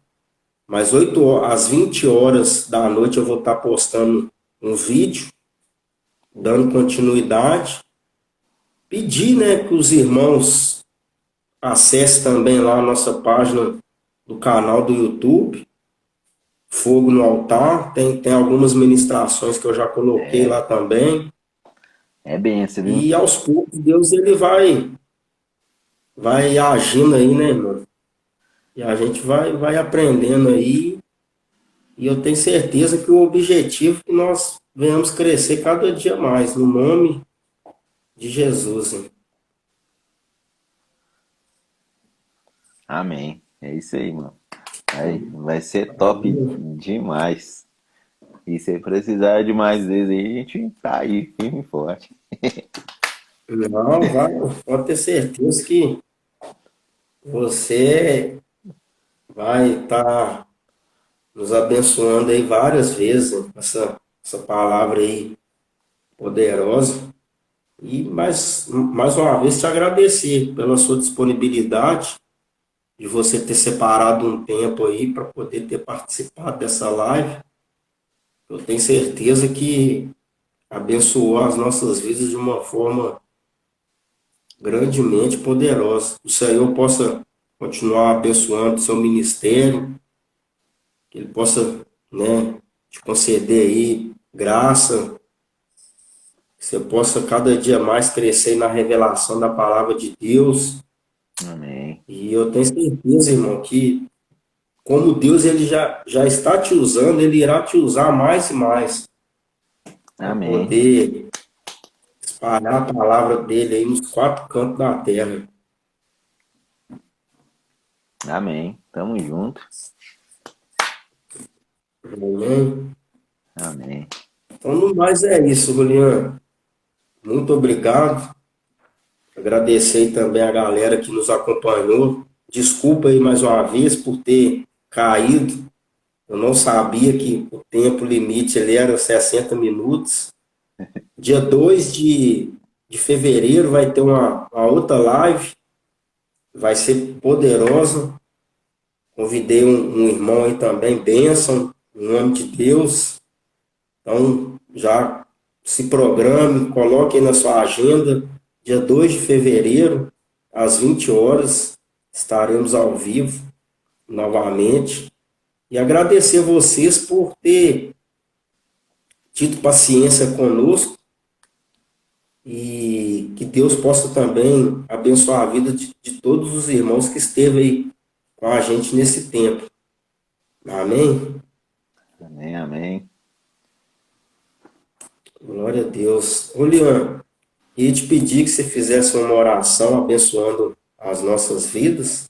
Speaker 1: mas às 20 horas da noite eu vou estar postando um vídeo, dando continuidade. Pedir, né, que os irmãos acessem também lá a nossa página do canal do YouTube, Fogo no Altar. Tem algumas ministrações que eu já coloquei lá
Speaker 2: É,
Speaker 1: também.
Speaker 2: é benção, viu?
Speaker 1: E aos poucos Deus ele vai agindo aí, né, irmão? E a gente vai aprendendo aí. E eu tenho certeza que o objetivo é que nós venhamos crescer cada dia mais, no nome de Jesus, hein?
Speaker 2: Amém. É isso aí, mano. Vai ser top demais. E se precisar de mais vezes aí, a gente tá aí, firme e forte.
Speaker 1: Não, pode ter certeza que você vai estar nos abençoando aí várias vezes, hein? Essa palavra aí poderosa. E mais uma vez te agradecer pela sua disponibilidade, de você ter separado um tempo aí para poder ter participado dessa live. Eu tenho certeza que abençoou as nossas vidas de uma forma grandemente poderosa. O Senhor possa continuar abençoando o seu ministério, que Ele possa, né, te conceder aí graça, que você possa cada dia mais crescer na revelação da palavra de Deus.
Speaker 2: Amém.
Speaker 1: E eu tenho certeza, irmão, que como Deus ele já está te usando, Ele irá te usar mais e mais para
Speaker 2: Amém.
Speaker 1: poder espalhar a palavra dele aí nos quatro cantos da terra.
Speaker 2: Amém. Tamo junto.
Speaker 1: Amém?
Speaker 2: Amém.
Speaker 1: Então, no mais é isso, Juliano. Muito obrigado. Agradecer aí também a galera que nos acompanhou. Desculpa aí mais uma vez por ter caído. Eu não sabia que o tempo limite ele era 60 minutos. Dia 2 de fevereiro vai ter uma outra live. Vai ser poderosa. Convidei um irmão aí também, bênção, em nome de Deus. Então, já se programe, coloque aí na sua agenda, dia 2 de fevereiro, às 20 horas, estaremos ao vivo novamente. E agradecer vocês por ter tido paciência conosco e que Deus possa também abençoar a vida de todos os irmãos que esteve aí com a gente nesse tempo. Amém?
Speaker 2: Amém. Amém.
Speaker 1: Glória a Deus. Ô, Leandro, e te pedir que você fizesse uma oração abençoando as nossas vidas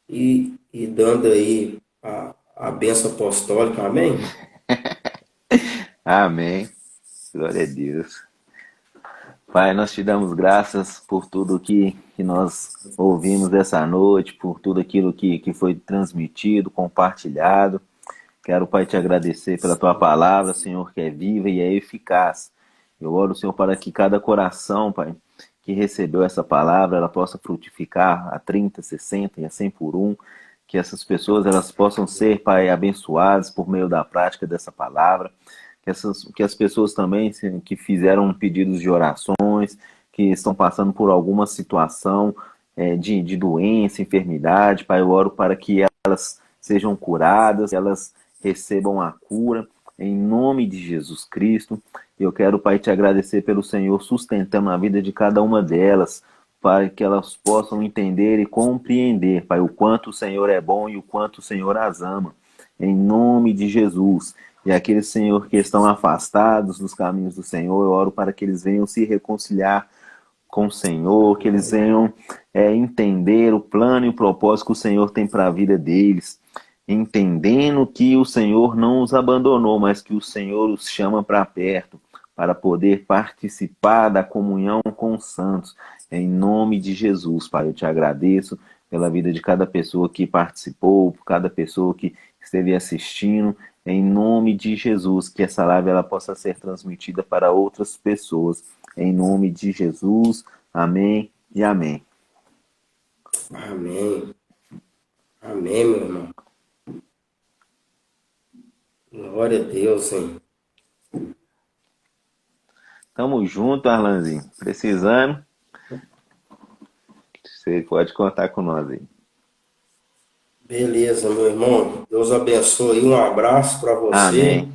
Speaker 1: e dando aí a bênção apostólica, amém?
Speaker 2: Amém. Glória a Deus. Pai, nós te damos graças por tudo que nós ouvimos essa noite, por tudo aquilo que foi transmitido, compartilhado. Quero, Pai, te agradecer pela tua palavra, Senhor, que é viva e é eficaz. Eu oro, Senhor, para que cada coração, Pai, que recebeu essa palavra, ela possa frutificar a 30, 60 e a 100 por um. Que essas pessoas elas possam ser, Pai, abençoadas por meio da prática dessa palavra. Que as pessoas também que fizeram pedidos de orações, que estão passando por alguma situação de doença, enfermidade. Pai, eu oro para que elas sejam curadas, que elas recebam a cura, em nome de Jesus Cristo. Eu quero, Pai, te agradecer pelo Senhor sustentando a vida de cada uma delas, para que elas possam entender e compreender, Pai, o quanto o Senhor é bom e o quanto o Senhor as ama, em nome de Jesus. E aqueles, Senhor, que estão afastados dos caminhos do Senhor, eu oro para que eles venham se reconciliar com o Senhor, que eles venham entender o plano e o propósito que o Senhor tem para a vida deles, entendendo que o Senhor não os abandonou, mas que o Senhor os chama para perto, para poder participar da comunhão com os santos. Em nome de Jesus, Pai, eu te agradeço pela vida de cada pessoa que participou, por cada pessoa que esteve assistindo. Em nome de Jesus, que essa live ela possa ser transmitida para outras pessoas. Em nome de Jesus, amém e amém.
Speaker 1: Amém. Amém, meu irmão. Glória a Deus, hein?
Speaker 2: Tamo junto, Arlanzinho. Precisando, você pode contar com nós aí.
Speaker 1: Beleza, meu irmão. Deus abençoe. Um abraço para você.
Speaker 2: Amém.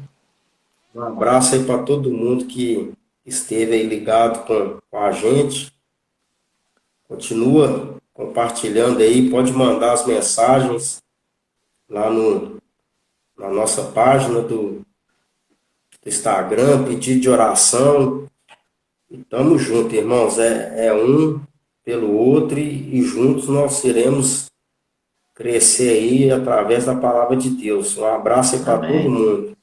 Speaker 1: Um abraço aí para todo mundo que esteve aí ligado com a gente. Continua compartilhando aí. Pode mandar as mensagens lá na nossa página do Instagram, pedido de oração. E tamo junto, irmãos. É um pelo outro e juntos nós iremos crescer aí através da palavra de Deus. Um abraço aí para todo
Speaker 2: Amém.
Speaker 1: mundo.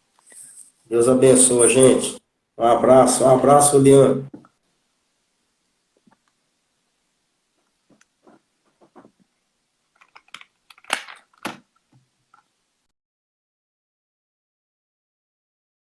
Speaker 1: Deus abençoe, gente. Um abraço, Leandro.